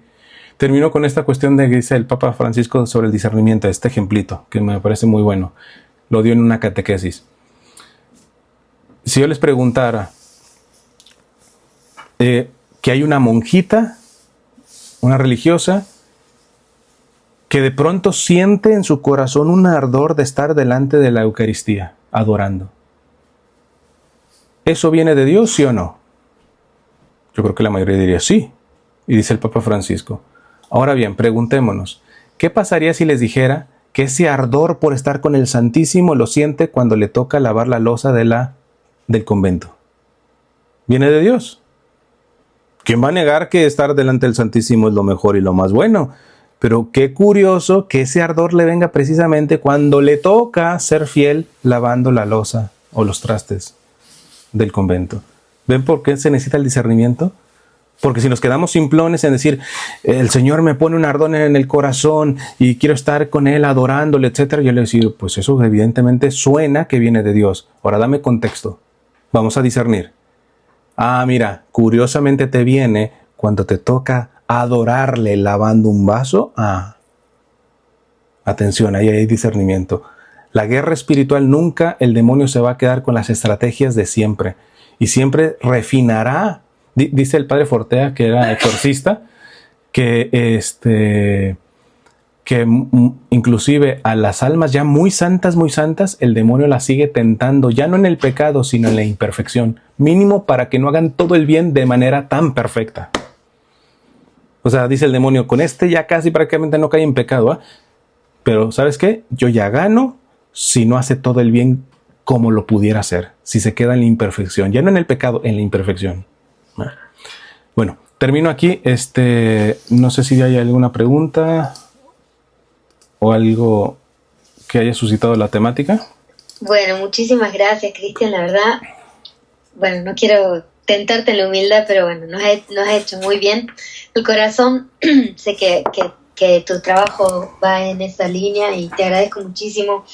Termino con esta cuestión de que dice el Papa Francisco sobre el discernimiento, este ejemplito, que me parece muy bueno. Lo dio en una catequesis. Si yo les preguntara que hay una monjita, una religiosa, que de pronto siente en su corazón un ardor de estar delante de la Eucaristía, adorando. ¿Eso viene de Dios, sí o no? Yo creo que la mayoría diría sí. Y dice el Papa Francisco. Ahora bien, preguntémonos, ¿qué pasaría si les dijera que ese ardor por estar con el Santísimo lo siente cuando le toca lavar la loza del convento? ¿Viene de Dios? ¿Quién va a negar que estar delante del Santísimo es lo mejor y lo más bueno? Pero qué curioso que ese ardor le venga precisamente cuando le toca ser fiel lavando la loza o los trastes del convento. ¿Ven por qué se necesita el discernimiento? Porque si nos quedamos simplones en decir, el Señor me pone un ardor en el corazón y quiero estar con Él adorándole, etcétera, yo le digo, pues eso evidentemente suena que viene de Dios. Ahora dame contexto. Vamos a discernir. Ah, mira, curiosamente te viene cuando te toca adorarle lavando un vaso. Ah, atención, ahí hay discernimiento. La guerra espiritual nunca el demonio se va a quedar con las estrategias de siempre y siempre refinará. Dice el padre Fortea, que era exorcista, que inclusive a las almas ya muy santas, el demonio las sigue tentando, ya no en el pecado, sino en la imperfección, mínimo para que no hagan todo el bien de manera tan perfecta. O sea, dice el demonio, con ya casi prácticamente no cae en pecado, ¿eh? Pero ¿sabes qué? Yo ya gano si no hace todo el bien como lo pudiera hacer, si se queda en la imperfección, ya no en el pecado, en la imperfección. Bueno, termino aquí. No sé si hay alguna pregunta o algo que haya suscitado la temática. Bueno, muchísimas gracias, Cristian, la verdad. Bueno, no quiero tentarte en la humildad, pero bueno, nos has hecho muy bien el corazón. Sé que tu trabajo va en esa línea y te agradezco muchísimo.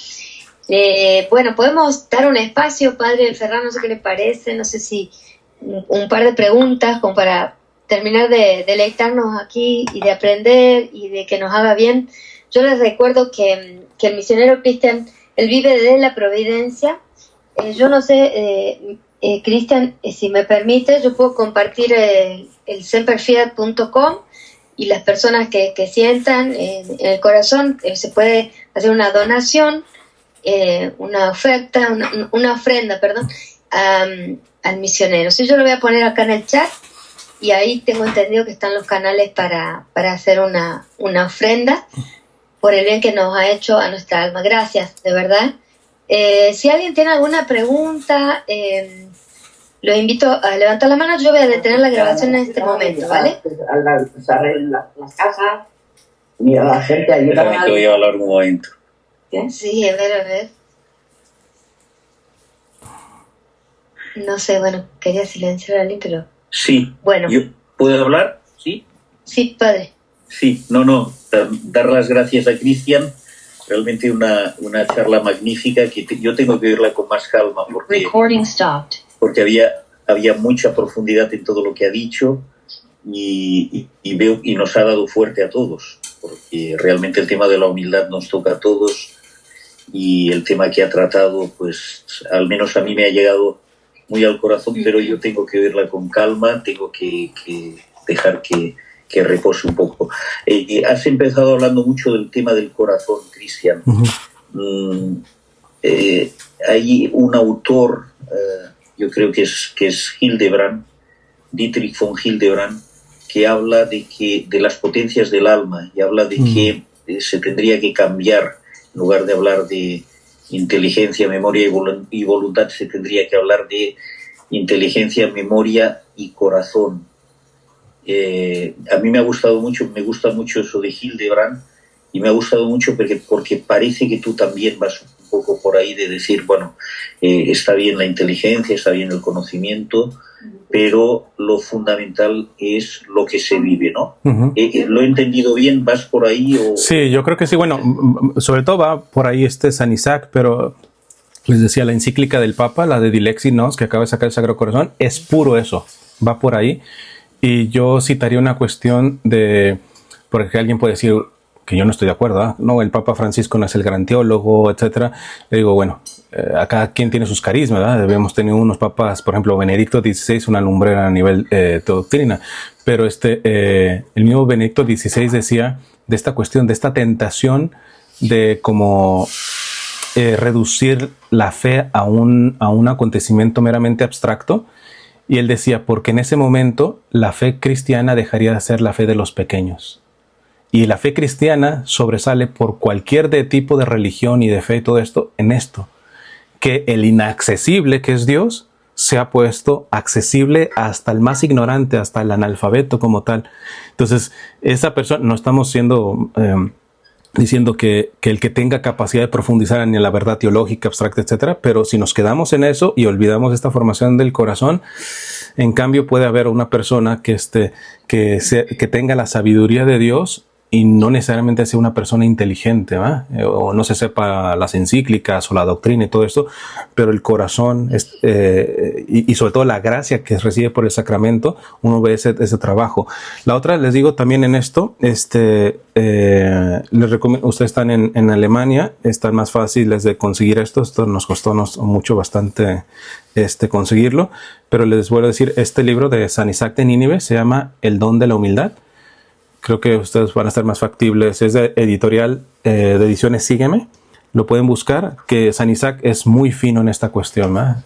Bueno, podemos dar un espacio, Padre Ferran, no sé qué le parece, no sé si un par de preguntas como para terminar de deleitarnos aquí y de aprender y de que nos haga bien. Yo les recuerdo que el misionero Cristian, él vive de la providencia. Yo no sé, Cristian, si me permite, yo puedo compartir el semperfiat.com y las personas que sientan en el corazón, se puede hacer una donación, una ofrenda, perdón, al misionero. Sí, yo lo voy a poner acá en el chat y ahí tengo entendido que están los canales para hacer una ofrenda por el bien que nos ha hecho a nuestra alma. Gracias, de verdad. Si alguien tiene alguna pregunta, lo invito a levantar la mano. Yo voy a detener la grabación en este momento, ¿vale? Las casas, mira, la gente ayuda. Te voy a hablar un momento. ¿Qué? Sí, a ver. No sé, bueno, quería silenciar a alguien, pero... Sí. Bueno. ¿Puedo hablar? ¿Sí? Sí, padre. Sí, dar las gracias a Cristian. Realmente una charla magnífica que yo tengo que oírla con más calma porque había mucha profundidad en todo lo que ha dicho y veo y nos ha dado fuerte a todos, porque realmente el tema de la humildad nos toca a todos y el tema que ha tratado, pues al menos a mí me ha llegado muy al corazón, pero yo tengo que oírla con calma, tengo que dejar que repose un poco. Has empezado hablando mucho del tema del corazón, Cristian. hay un autor, yo creo que es Hildebrand, Dietrich von Hildebrand, que habla de las potencias del alma y habla de que se tendría que cambiar, en lugar de hablar de inteligencia, memoria y voluntad, se tendría que hablar de inteligencia, memoria y corazón. A mí me gusta mucho eso de Hildebrand, y me ha gustado mucho porque parece que tú también vas un poco por ahí de decir, bueno, está bien la inteligencia, está bien el conocimiento, pero lo fundamental es lo que se vive, ¿no? ¿Lo he entendido bien? ¿Vas por ahí? Sí, yo creo que sí. Bueno, sobre todo va por ahí San Isaac, pero les decía, la encíclica del Papa, la de Dilexi Nos, que acaba de sacar el Sagrado Corazón, es puro eso, va por ahí. Y yo citaría una cuestión porque alguien puede decir que yo no estoy de acuerdo, ¿eh? No, el Papa Francisco no es el gran teólogo, etcétera. Le digo, bueno, acá quien tiene sus carismas, ¿verdad? Habíamos tenido unos papas, por ejemplo, Benedicto XVI, una lumbrera a nivel de doctrina, pero el mismo Benedicto XVI decía de esta cuestión, de esta tentación de como reducir la fe a un acontecimiento meramente abstracto. Y él decía, porque en ese momento la fe cristiana dejaría de ser la fe de los pequeños. Y la fe cristiana sobresale por cualquier tipo de religión y de fe y todo esto en esto, que el inaccesible, que es Dios, se ha puesto accesible hasta el más ignorante, hasta el analfabeto como tal. Entonces, esa persona, no estamos diciendo que el que tenga capacidad de profundizar en la verdad teológica, abstracta, etcétera, pero si nos quedamos en eso y olvidamos esta formación del corazón, en cambio puede haber una persona que tenga la sabiduría de Dios y no necesariamente sea una persona inteligente, ¿va? O no se sepa las encíclicas o la doctrina y todo esto, pero el corazón y sobre todo la gracia que recibe por el sacramento, uno ve ese trabajo. La otra, les digo también en esto, les recomiendo, ustedes están en Alemania, están más fáciles de conseguir esto nos costó bastante conseguirlo, pero les vuelvo a decir, este libro de San Isaac de Nínive se llama El don de la humildad. Creo que ustedes van a estar más factibles. Es de editorial de ediciones Sígueme. Lo pueden buscar, que San Isaac es muy fino en esta cuestión, ¿verdad?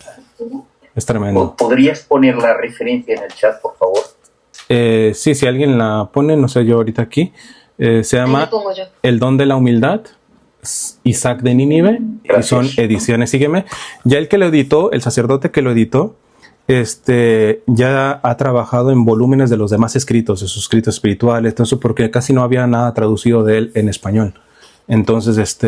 Es tremendo. ¿Podrías poner la referencia en el chat, por favor? Sí, si alguien la pone, no sé yo ahorita aquí. Se llama El don de la humildad, Isaac de Nínive. Gracias. Y son ediciones Sígueme. Ya el que lo editó, el sacerdote que lo editó, ya ha trabajado en volúmenes de los demás escritos, de sus escritos espirituales, todo eso, porque casi no había nada traducido de él en español. Entonces,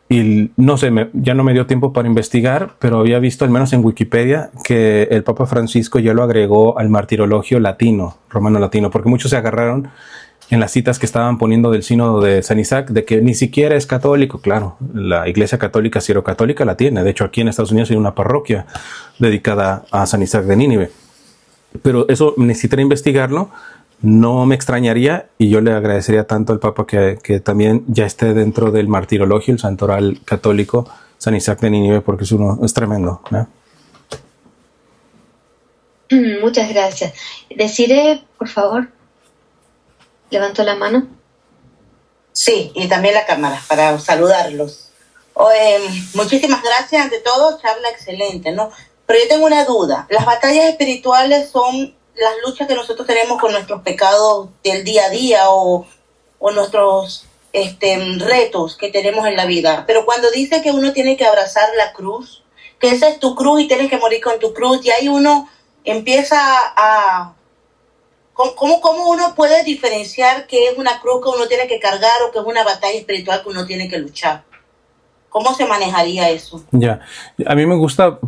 y no sé, ya no me dio tiempo para investigar, pero había visto, al menos en Wikipedia, que el Papa Francisco ya lo agregó al martirologio latino, romano latino, porque muchos se agarraron en las citas que estaban poniendo del sínodo de San Isaac, de que ni siquiera es católico. Claro, la Iglesia Católica Sirocatólica la tiene. De hecho, aquí en Estados Unidos hay una parroquia dedicada a San Isaac de Nínive. Pero eso necesitaría investigarlo. No me extrañaría, y yo le agradecería tanto al Papa que también ya esté dentro del martirologio, el santoral católico San Isaac de Nínive, porque es tremendo, ¿no? Muchas gracias. Desiree, por favor. ¿Levantó la mano? Sí, y también la cámara para saludarlos. Muchísimas gracias, ante todo, charla excelente, ¿no? Pero yo tengo una duda. Las batallas espirituales son las luchas que nosotros tenemos con nuestros pecados del día a día o nuestros retos que tenemos en la vida. Pero cuando dice que uno tiene que abrazar la cruz, que esa es tu cruz y tienes que morir con tu cruz, y ahí uno empieza a... ¿Cómo uno puede diferenciar qué es una cruz que uno tiene que cargar o qué es una batalla espiritual que uno tiene que luchar? ¿Cómo se manejaría eso? Ya, a mí me gusta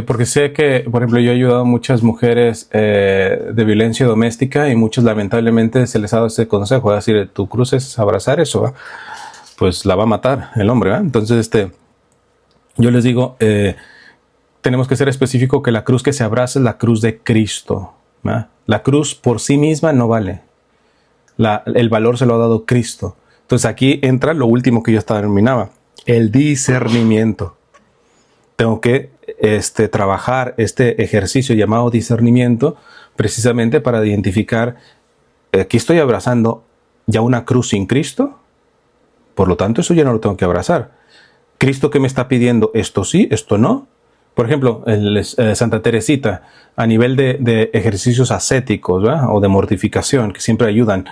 porque sé que, por ejemplo, yo he ayudado a muchas mujeres de violencia doméstica y muchos lamentablemente se les ha dado ese consejo, es decir, tu cruz es abrazar eso, ¿eh? Pues la va a matar el hombre, ¿eh? Entonces, yo les digo, tenemos que ser específico que la cruz que se abraza es la cruz de Cristo, ¿eh? La cruz por sí misma no vale. El valor se lo ha dado Cristo. Entonces aquí entra lo último que yo terminaba, el discernimiento. Tengo que trabajar este ejercicio llamado discernimiento precisamente para identificar que estoy abrazando ya una cruz sin Cristo, Por lo tanto, eso ya no lo tengo que abrazar. Cristo, ¿qué me está pidiendo? Esto sí, esto no. Por ejemplo, Santa Teresita, a nivel de ejercicios ascéticos, ¿verdad? O de mortificación, que siempre ayudan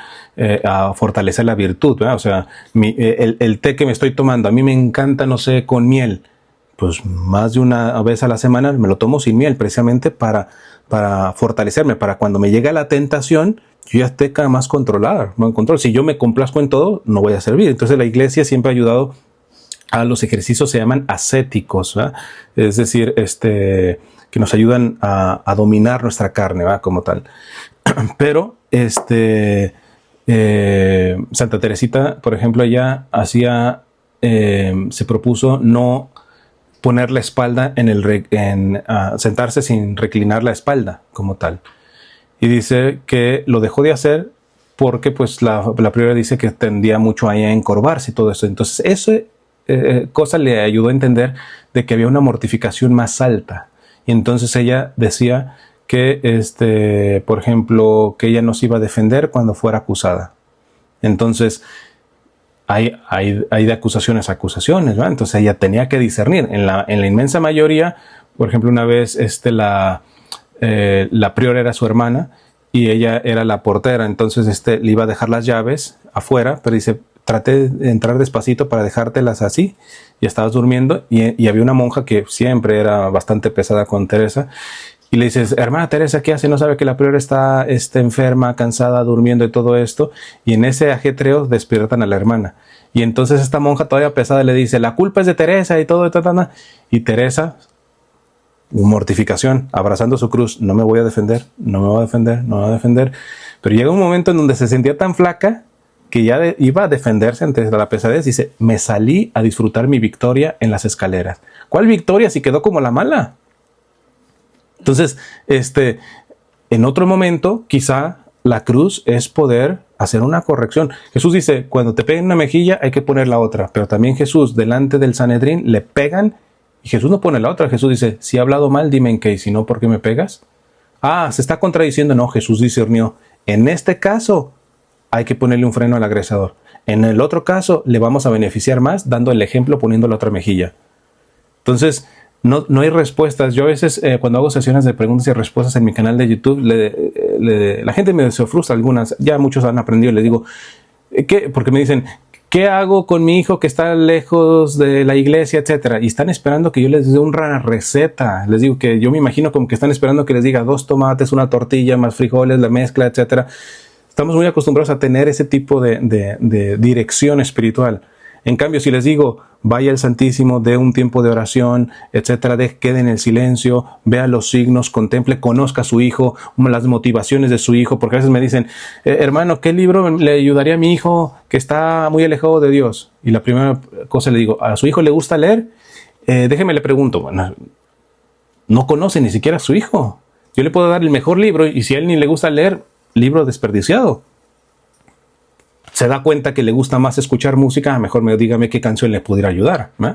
a fortalecer la virtud, ¿verdad? O sea, el té que me estoy tomando, a mí me encanta, no sé, con miel. Pues más de una vez a la semana me lo tomo sin miel, precisamente para fortalecerme, para cuando me llegue la tentación, yo ya esté más controlado. Si yo me complazco en todo, no voy a servir. Entonces la Iglesia siempre ha ayudado a los ejercicios, se llaman ascéticos, ¿verdad? Es decir, que nos ayudan a dominar nuestra carne, ¿verdad? Como tal. Pero Santa Teresita, por ejemplo, ella se propuso no poner la espalda sentarse sin reclinar la espalda como tal. Y dice que lo dejó de hacer porque pues la priora dice que tendía mucho a encorvarse y todo eso. Entonces eso cosa le ayudó a entender de que había una mortificación más alta. Y entonces ella decía que, por ejemplo, que ella no se iba a defender cuando fuera acusada. Entonces, hay de acusaciones a acusaciones, ¿verdad? Entonces ella tenía que discernir. En la inmensa mayoría, por ejemplo, una vez la priora era su hermana y ella era la portera, entonces le iba a dejar las llaves afuera, pero dice, traté de entrar despacito para dejártelas así, y estabas durmiendo, y había una monja que siempre era bastante pesada con Teresa, y le dices, hermana Teresa, ¿qué hace? No sabe que la priora está enferma, cansada, durmiendo y todo esto, y en ese ajetreo despiertan a la hermana. Y entonces esta monja todavía pesada le dice, la culpa es de Teresa y todo, y Teresa, mortificación, abrazando su cruz, no me voy a defender, no me voy a defender, no me voy a defender. Pero llega un momento en donde se sentía tan flaca que ya iba a defenderse ante la pesadez. Dice, me salí a disfrutar mi victoria en las escaleras. ¿Cuál victoria si quedó como la mala? Entonces, en otro momento, quizá la cruz es poder hacer una corrección. Jesús dice, cuando te peguen una mejilla hay que poner la otra, pero también Jesús delante del Sanedrín le pegan y Jesús no pone la otra. Jesús dice, si he hablado mal, dime en qué, y si no, ¿por qué me pegas? Se está contradiciendo. No, Jesús discernió. En este caso hay que ponerle un freno al agresador. En el otro caso le vamos a beneficiar más dando el ejemplo, poniendo la otra mejilla. Entonces, no hay respuestas. Yo a veces, cuando hago sesiones de preguntas y respuestas en mi canal de YouTube, la gente se frustra algunas. Ya muchos han aprendido. Les digo, ¿qué? Porque me dicen, ¿qué hago con mi hijo que está lejos de la iglesia, etcétera? Y están esperando que yo les dé una receta. Les digo que yo me imagino como que están esperando que les diga 2 tomates, una tortilla, más frijoles, la mezcla, etcétera. Estamos muy acostumbrados a tener ese tipo de dirección espiritual. En cambio, si les digo, vaya al Santísimo, dé un tiempo de oración, etcétera, quede en el silencio, vea los signos, contemple, conozca a su hijo, las motivaciones de su hijo, porque a veces me dicen, hermano, ¿qué libro le ayudaría a mi hijo que está muy alejado de Dios? Y la primera cosa le digo, ¿a su hijo le gusta leer? Déjeme le pregunto, bueno, no conoce ni siquiera a su hijo. Yo le puedo dar el mejor libro y si a él ni le gusta leer, libro desperdiciado. Se da cuenta que le gusta más escuchar música, mejor dígame qué canción le pudiera ayudar, ¿eh?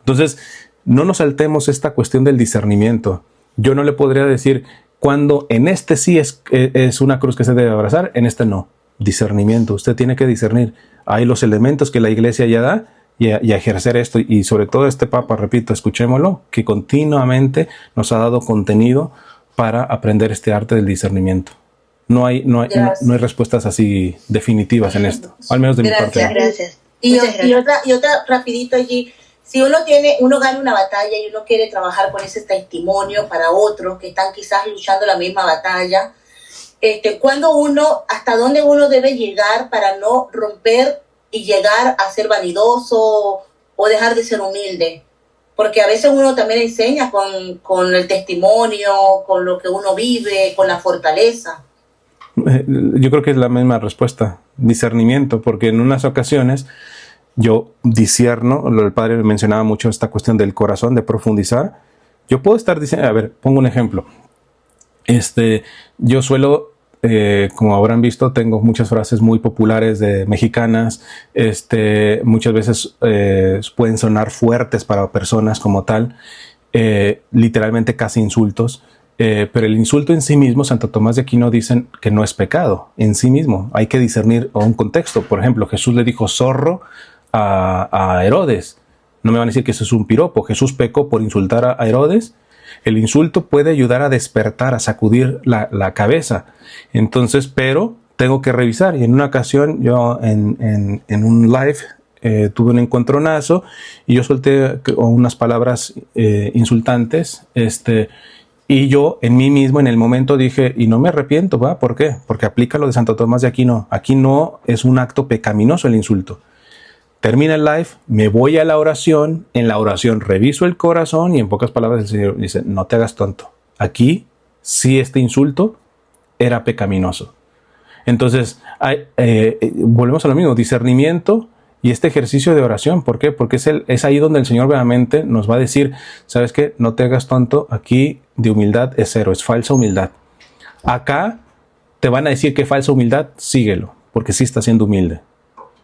Entonces, no nos saltemos esta cuestión del discernimiento. Yo no le podría decir cuando en este sí es una cruz que se debe abrazar, en este no. Discernimiento. Usted tiene que discernir. Hay los elementos que la iglesia ya da y a ejercer esto. Y sobre todo este Papa, repito, escuchémoslo, que continuamente nos ha dado contenido para aprender este arte del discernimiento. No hay respuestas así definitivas en esto, al menos de mi parte. Gracias. Y otra rapidito allí. Si uno gana una batalla y uno quiere trabajar con ese testimonio para otros que están quizás luchando la misma batalla, hasta dónde uno debe llegar para no romper y llegar a ser vanidoso o dejar de ser humilde. Porque a veces uno también enseña con el testimonio, con lo que uno vive, con la fortaleza. Yo creo que es la misma respuesta, discernimiento, porque en unas ocasiones yo discierno, el padre mencionaba mucho esta cuestión del corazón, de profundizar. Yo puedo estar diciendo, a ver, pongo un ejemplo. Yo suelo, como habrán visto, tengo muchas frases muy populares mexicanas, muchas veces pueden sonar fuertes para personas como tal, literalmente casi insultos. Pero el insulto en sí mismo, Santo Tomás de Aquino dicen que no es pecado en sí mismo. Hay que discernir un contexto. Por ejemplo, Jesús le dijo zorro a Herodes. No me van a decir que eso es un piropo. Jesús pecó por insultar a Herodes. El insulto puede ayudar a despertar, a sacudir la cabeza. Entonces, pero tengo que revisar. Y en una ocasión, yo en un live tuve un encontronazo y yo solté unas palabras insultantes. Y yo en mí mismo en el momento dije, y no me arrepiento, ¿va? ¿Por qué? Porque aplica lo de Santo Tomás de Aquino. Aquí no es un acto pecaminoso el insulto. Termina el live, me voy a la oración, en la oración reviso el corazón y en pocas palabras el Señor dice, no te hagas tonto. Aquí sí este insulto era pecaminoso. Entonces, volvemos a lo mismo, discernimiento y este ejercicio de oración. ¿Por qué? Porque es ahí donde el Señor realmente nos va a decir, ¿sabes qué? No te hagas tonto, aquí de humildad es cero, es falsa humildad. Acá te van a decir que falsa humildad, síguelo, porque sí está siendo humilde.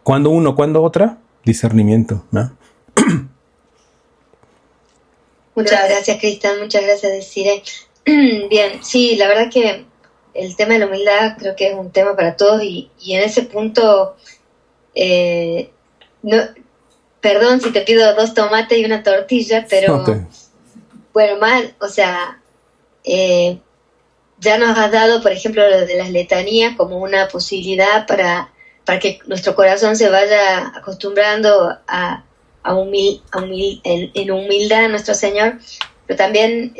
¿Cuándo uno, cuándo otra? Discernimiento, ¿no? Muchas gracias, Cristian, muchas gracias, Desiree. Bien, sí, la verdad que el tema de la humildad creo que es un tema para todos y en ese punto, no, perdón si te pido 2 tomates y una tortilla, pero bueno, mal, o sea, ya nos has dado, por ejemplo, lo de las letanías como una posibilidad para que nuestro corazón se vaya acostumbrando en humildad a nuestro Señor, pero también,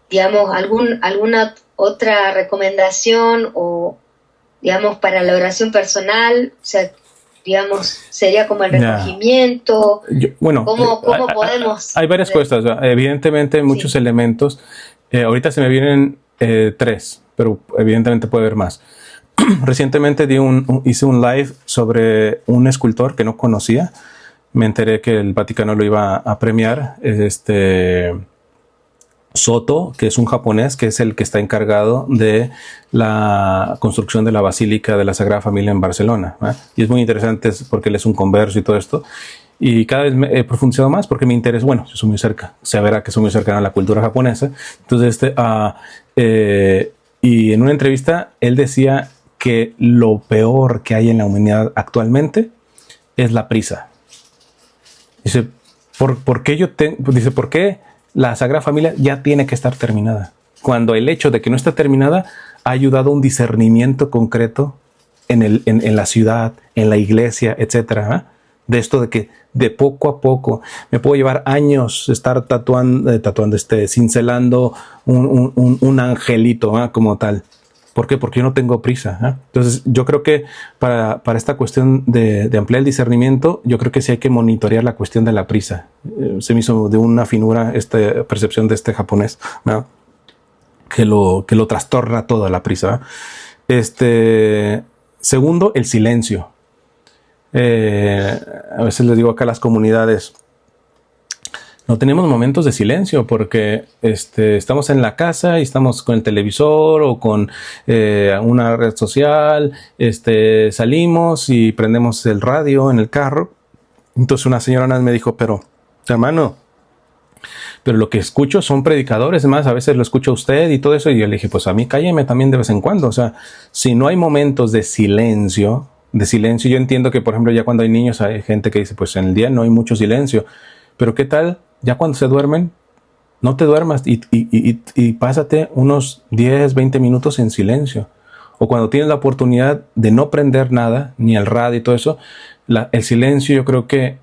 digamos, alguna otra recomendación o, digamos, para la oración personal, o sea, digamos, sería como el recogimiento. ¿Cómo podemos? Hay varias cosas, evidentemente hay muchos elementos. Ahorita se me vienen 3, pero evidentemente puede haber más. Recientemente hice un live sobre un escultor que no conocía. Me enteré que el Vaticano lo iba a premiar. Soto, que es un japonés, que es el que está encargado de la construcción de la Basílica de la Sagrada Familia en Barcelona. Y es muy interesante porque él es un converso y todo esto. Y cada vez me he profundizado más porque me interesa, bueno, yo soy muy cerca, se verá que soy muy cercano a la cultura japonesa. Entonces, y en una entrevista él decía que lo peor que hay en la humanidad actualmente es la prisa. Dice, ¿por qué la Sagrada Familia ya tiene que estar terminada? Cuando el hecho de que no esté terminada ha ayudado a un discernimiento concreto en la ciudad, en la iglesia, etcétera, de esto de que de poco a poco me puedo llevar años estar cincelando un angelito, como tal. ¿Por qué? Porque yo no tengo prisa. Entonces, yo creo que para esta cuestión de ampliar el discernimiento, yo creo que sí hay que monitorear la cuestión de la prisa. Se me hizo de una finura esta percepción de este japonés, ¿no? que lo trastorna toda la prisa. Segundo, el silencio. A veces les digo acá a las comunidades, no tenemos momentos de silencio porque estamos en la casa y estamos con el televisor o con una red social, salimos y prendemos el radio en el carro. Entonces una señora me dijo, pero hermano, pero lo que escucho son predicadores, más a veces lo escucha usted y todo eso, y yo le dije, pues a mí cálleme también de vez en cuando. O sea, si no hay momentos de silencio, yo entiendo que por ejemplo ya cuando hay niños hay gente que dice, pues en el día no hay mucho silencio, pero ¿qué tal? Ya cuando se duermen, no te duermas y pásate unos 10, 20 minutos en silencio. O cuando tienes la oportunidad de no prender nada, ni el radio y todo eso, el silencio yo creo que,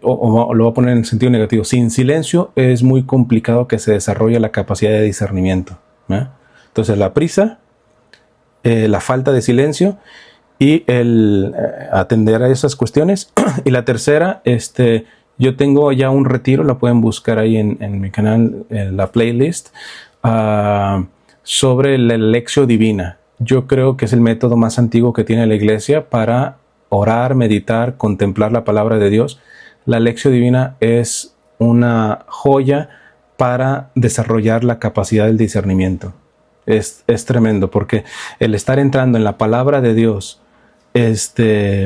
o lo voy a poner en el sentido negativo, sin silencio es muy complicado que se desarrolle la capacidad de discernimiento. Entonces la prisa, la falta de silencio y el atender a esas cuestiones. Y la tercera, yo tengo ya un retiro, la pueden buscar ahí en mi canal, en la playlist, sobre la Lectio Divina. Yo creo que es el método más antiguo que tiene la iglesia para orar, meditar, contemplar la palabra de Dios. La Lectio Divina es una joya para desarrollar la capacidad del discernimiento. Es tremendo porque el estar entrando en la palabra de Dios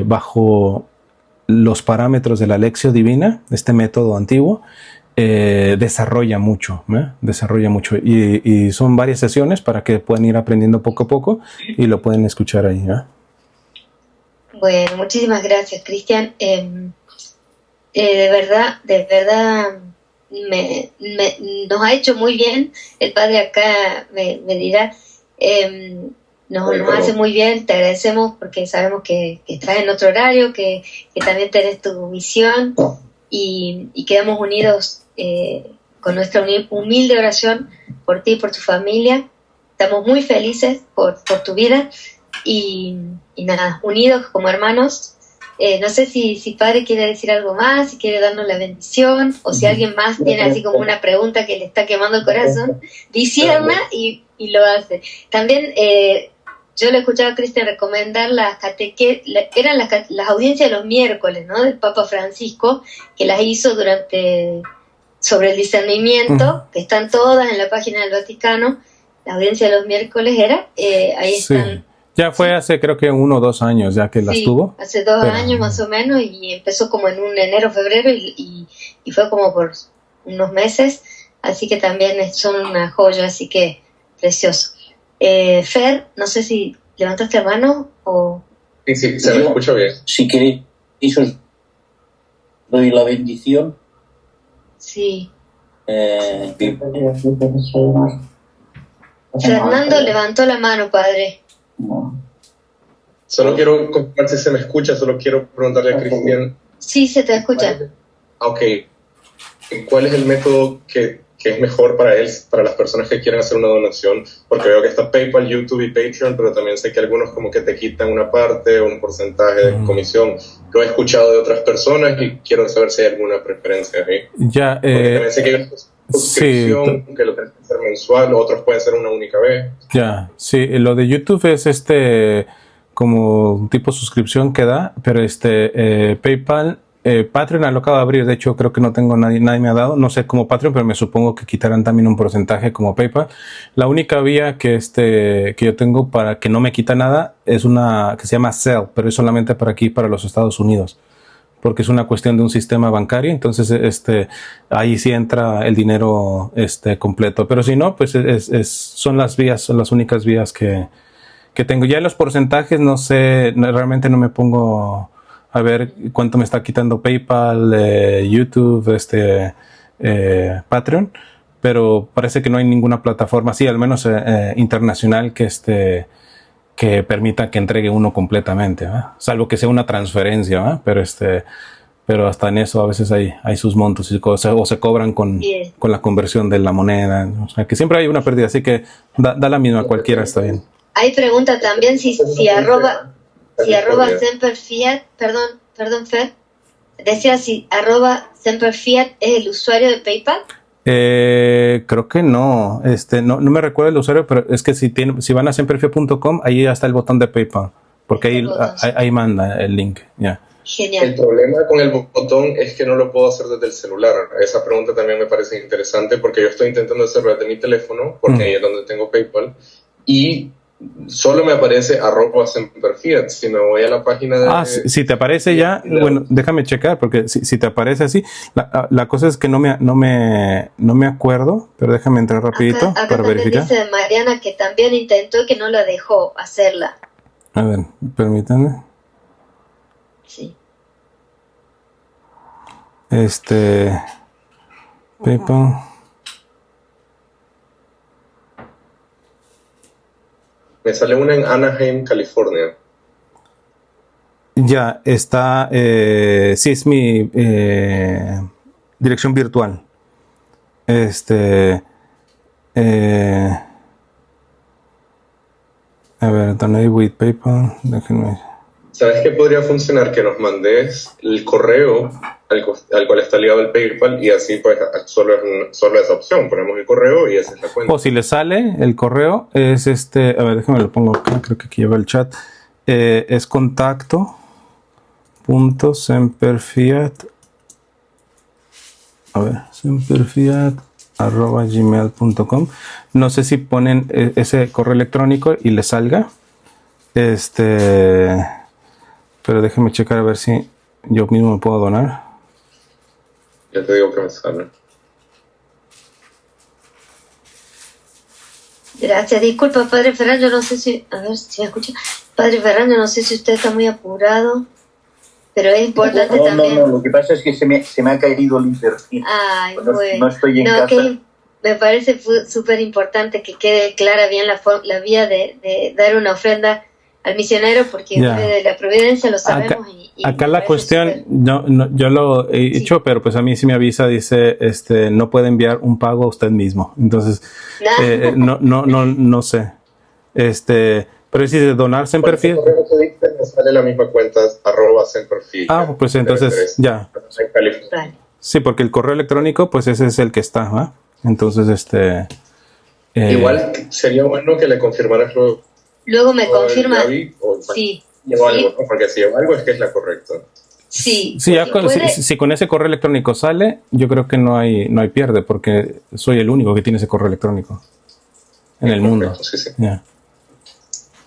bajo los parámetros de la Lectio Divina, este método antiguo, desarrolla mucho, y son varias sesiones para que puedan ir aprendiendo poco a poco y lo pueden escuchar ahí. Bueno, muchísimas gracias, Cristian. De verdad, nos ha hecho muy bien. El padre acá me dirá, nos hace muy bien. Te agradecemos porque sabemos que estás en otro horario, que también tenés tu misión y quedamos unidos con nuestra humilde oración por ti y por tu familia. Estamos muy felices por tu vida y nada, unidos como hermanos. No sé si padre quiere decir algo más, si quiere darnos la bendición, o si alguien más tiene así como una pregunta que le está quemando el corazón, discierna y lo hace. También yo le he escuchado a Cristian recomendar eran las audiencias de los miércoles, ¿no? Del Papa Francisco, que las hizo sobre el discernimiento, que están todas en la página del Vaticano. La audiencia de los miércoles ahí están. Ya fue hace creo que 1 o 2 años ya que las tuvo. Hace 2 años más o menos, y empezó como en un enero, febrero y fue como por unos meses, así que también son una joya, así que precioso. Fer, no sé si levantaste la mano o... Sí, se me escucha bien. Si queréis, os doy la bendición. Sí. Fernando levantó la mano, padre. Solo quiero confirmar si se me escucha, solo quiero preguntarle a Cristian. Sí, se te escucha. Ok. ¿Cuál es el método que es mejor para él, para las personas que quieren hacer una donación? Porque veo que está PayPal, YouTube y Patreon, pero también sé que algunos como que te quitan una parte o un porcentaje de comisión. Lo he escuchado de otras personas y quiero saber si hay alguna preferencia ahí. Ya, porque también sé que hay una suscripción, que lo tienes que hacer mensual, otros pueden ser una única vez. Ya, sí, lo de YouTube es como un tipo de suscripción que da, pero PayPal, Patreon lo acabo de abrir, de hecho creo que no tengo nadie me ha dado, no sé cómo Patreon, pero me supongo que quitarán también un porcentaje como PayPal. La única vía que yo tengo para que no me quita nada es una que se llama Zelle, pero es solamente para aquí, para los Estados Unidos, porque es una cuestión de un sistema bancario, entonces ahí sí entra el dinero completo, pero si no, pues son las únicas vías que tengo. Ya los porcentajes no sé, realmente no me pongo a ver cuánto me está quitando PayPal, YouTube, Patreon, pero parece que no hay ninguna plataforma así, al menos internacional, que permita que entregue uno completamente, ¿verdad? Salvo que sea una transferencia, ¿verdad? Pero hasta en eso a veces hay sus montos y cosas, o se cobran con la conversión de la moneda, o sea que siempre hay una pérdida, así que da la misma, cualquiera está bien. Hay pregunta también si arroba Semper Fiat, perdón Fer, decía si arroba Semper Fiat es el usuario de PayPal. Creo que no, no me recuerdo el usuario, pero es que si van a semperfiat.com, ahí está el botón de PayPal, porque ahí manda el link, ya. Genial. El problema con el botón es que no lo puedo hacer desde el celular. Esa pregunta también me parece interesante porque yo estoy intentando hacerlo desde mi teléfono, porque ahí es donde tengo PayPal, y solo me aparece @semperfiat. Si me voy a la página de... si te aparece ya, bueno, déjame checar, porque si te aparece así, la cosa es que no me acuerdo, pero déjame entrar rapidito acá para verificar. Dice Mariana que también intentó y que no la dejó hacerla. A ver, permítanme. Sí. PayPal. Me sale una en Anaheim, California. Ya, está, sí, es mi dirección virtual. A ver, donate with PayPal, déjenme. ¿Sabes qué podría funcionar? Que nos mandes el correo al cual está ligado el PayPal y así pues solo esa opción. Ponemos el correo y esa es la cuenta. O si le sale el correo, es a ver, déjame lo pongo acá, creo que aquí lleva el chat. Es contacto.semperfiat. A ver, semperfiat@gmail.com. No sé si ponen ese correo electrónico y le salga. Pero déjenme checar a ver si yo mismo me puedo donar. Ya te digo que me sale. Gracias, disculpa padre Ferran, yo no sé si, a ver si me escucha. Padre Ferran, no sé si usted está muy apurado, pero es importante también. No, lo que pasa es que se me ha caído el internet. Ay, no, bueno. No estoy en casa. Que me parece súper importante que quede clara bien la vía de dar una ofrenda al misionero, porque de la providencia lo sabemos. Acá la cuestión, yo lo he hecho, pero pues a mí sí me avisa, dice, no puede enviar un pago a usted mismo. Entonces, no sé. Pero si de donar Semperfi. Me sale la misma cuenta, @Semperfi. Pues entonces, ya. Vale. Sí, porque el correo electrónico, pues ese es el que está, ¿va? Entonces, igual sería bueno que le confirmaras luego me confirma. Sí. Llevo algo, ¿no? Porque si llevo algo es que es la correcta. Sí. Sí, si con ese correo electrónico sale, yo creo que no hay pierde, porque soy el único que tiene ese correo electrónico en el mundo. Sí. Yeah.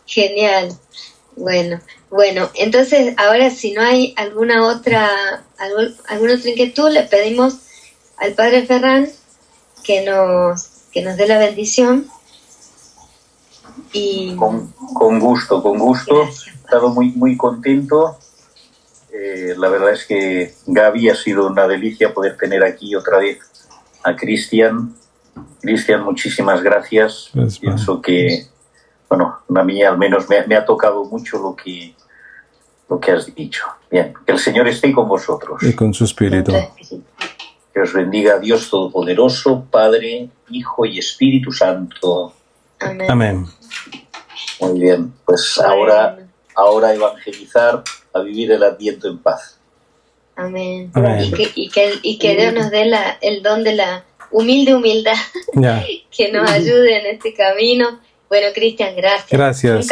Genial. Bueno, entonces ahora si no hay alguna otra inquietud, le pedimos al Padre Ferran que nos dé la bendición. Y con gusto. Gracias, he estado muy contento. La verdad es que Gaby, ha sido una delicia poder tener aquí otra vez a Cristian. Cristian, muchísimas gracias. Pienso que, a mí al menos me ha tocado mucho lo que has dicho. Bien, que el Señor esté con vosotros. Y con su espíritu. Que os bendiga Dios Todopoderoso, Padre, Hijo y Espíritu Santo. Amén. Muy bien, pues ahora evangelizar, a vivir el Adviento en paz. Amén. Y que Dios nos dé el don de la humildad que nos ayude en este camino. Bueno, Cristian, gracias. Gracias.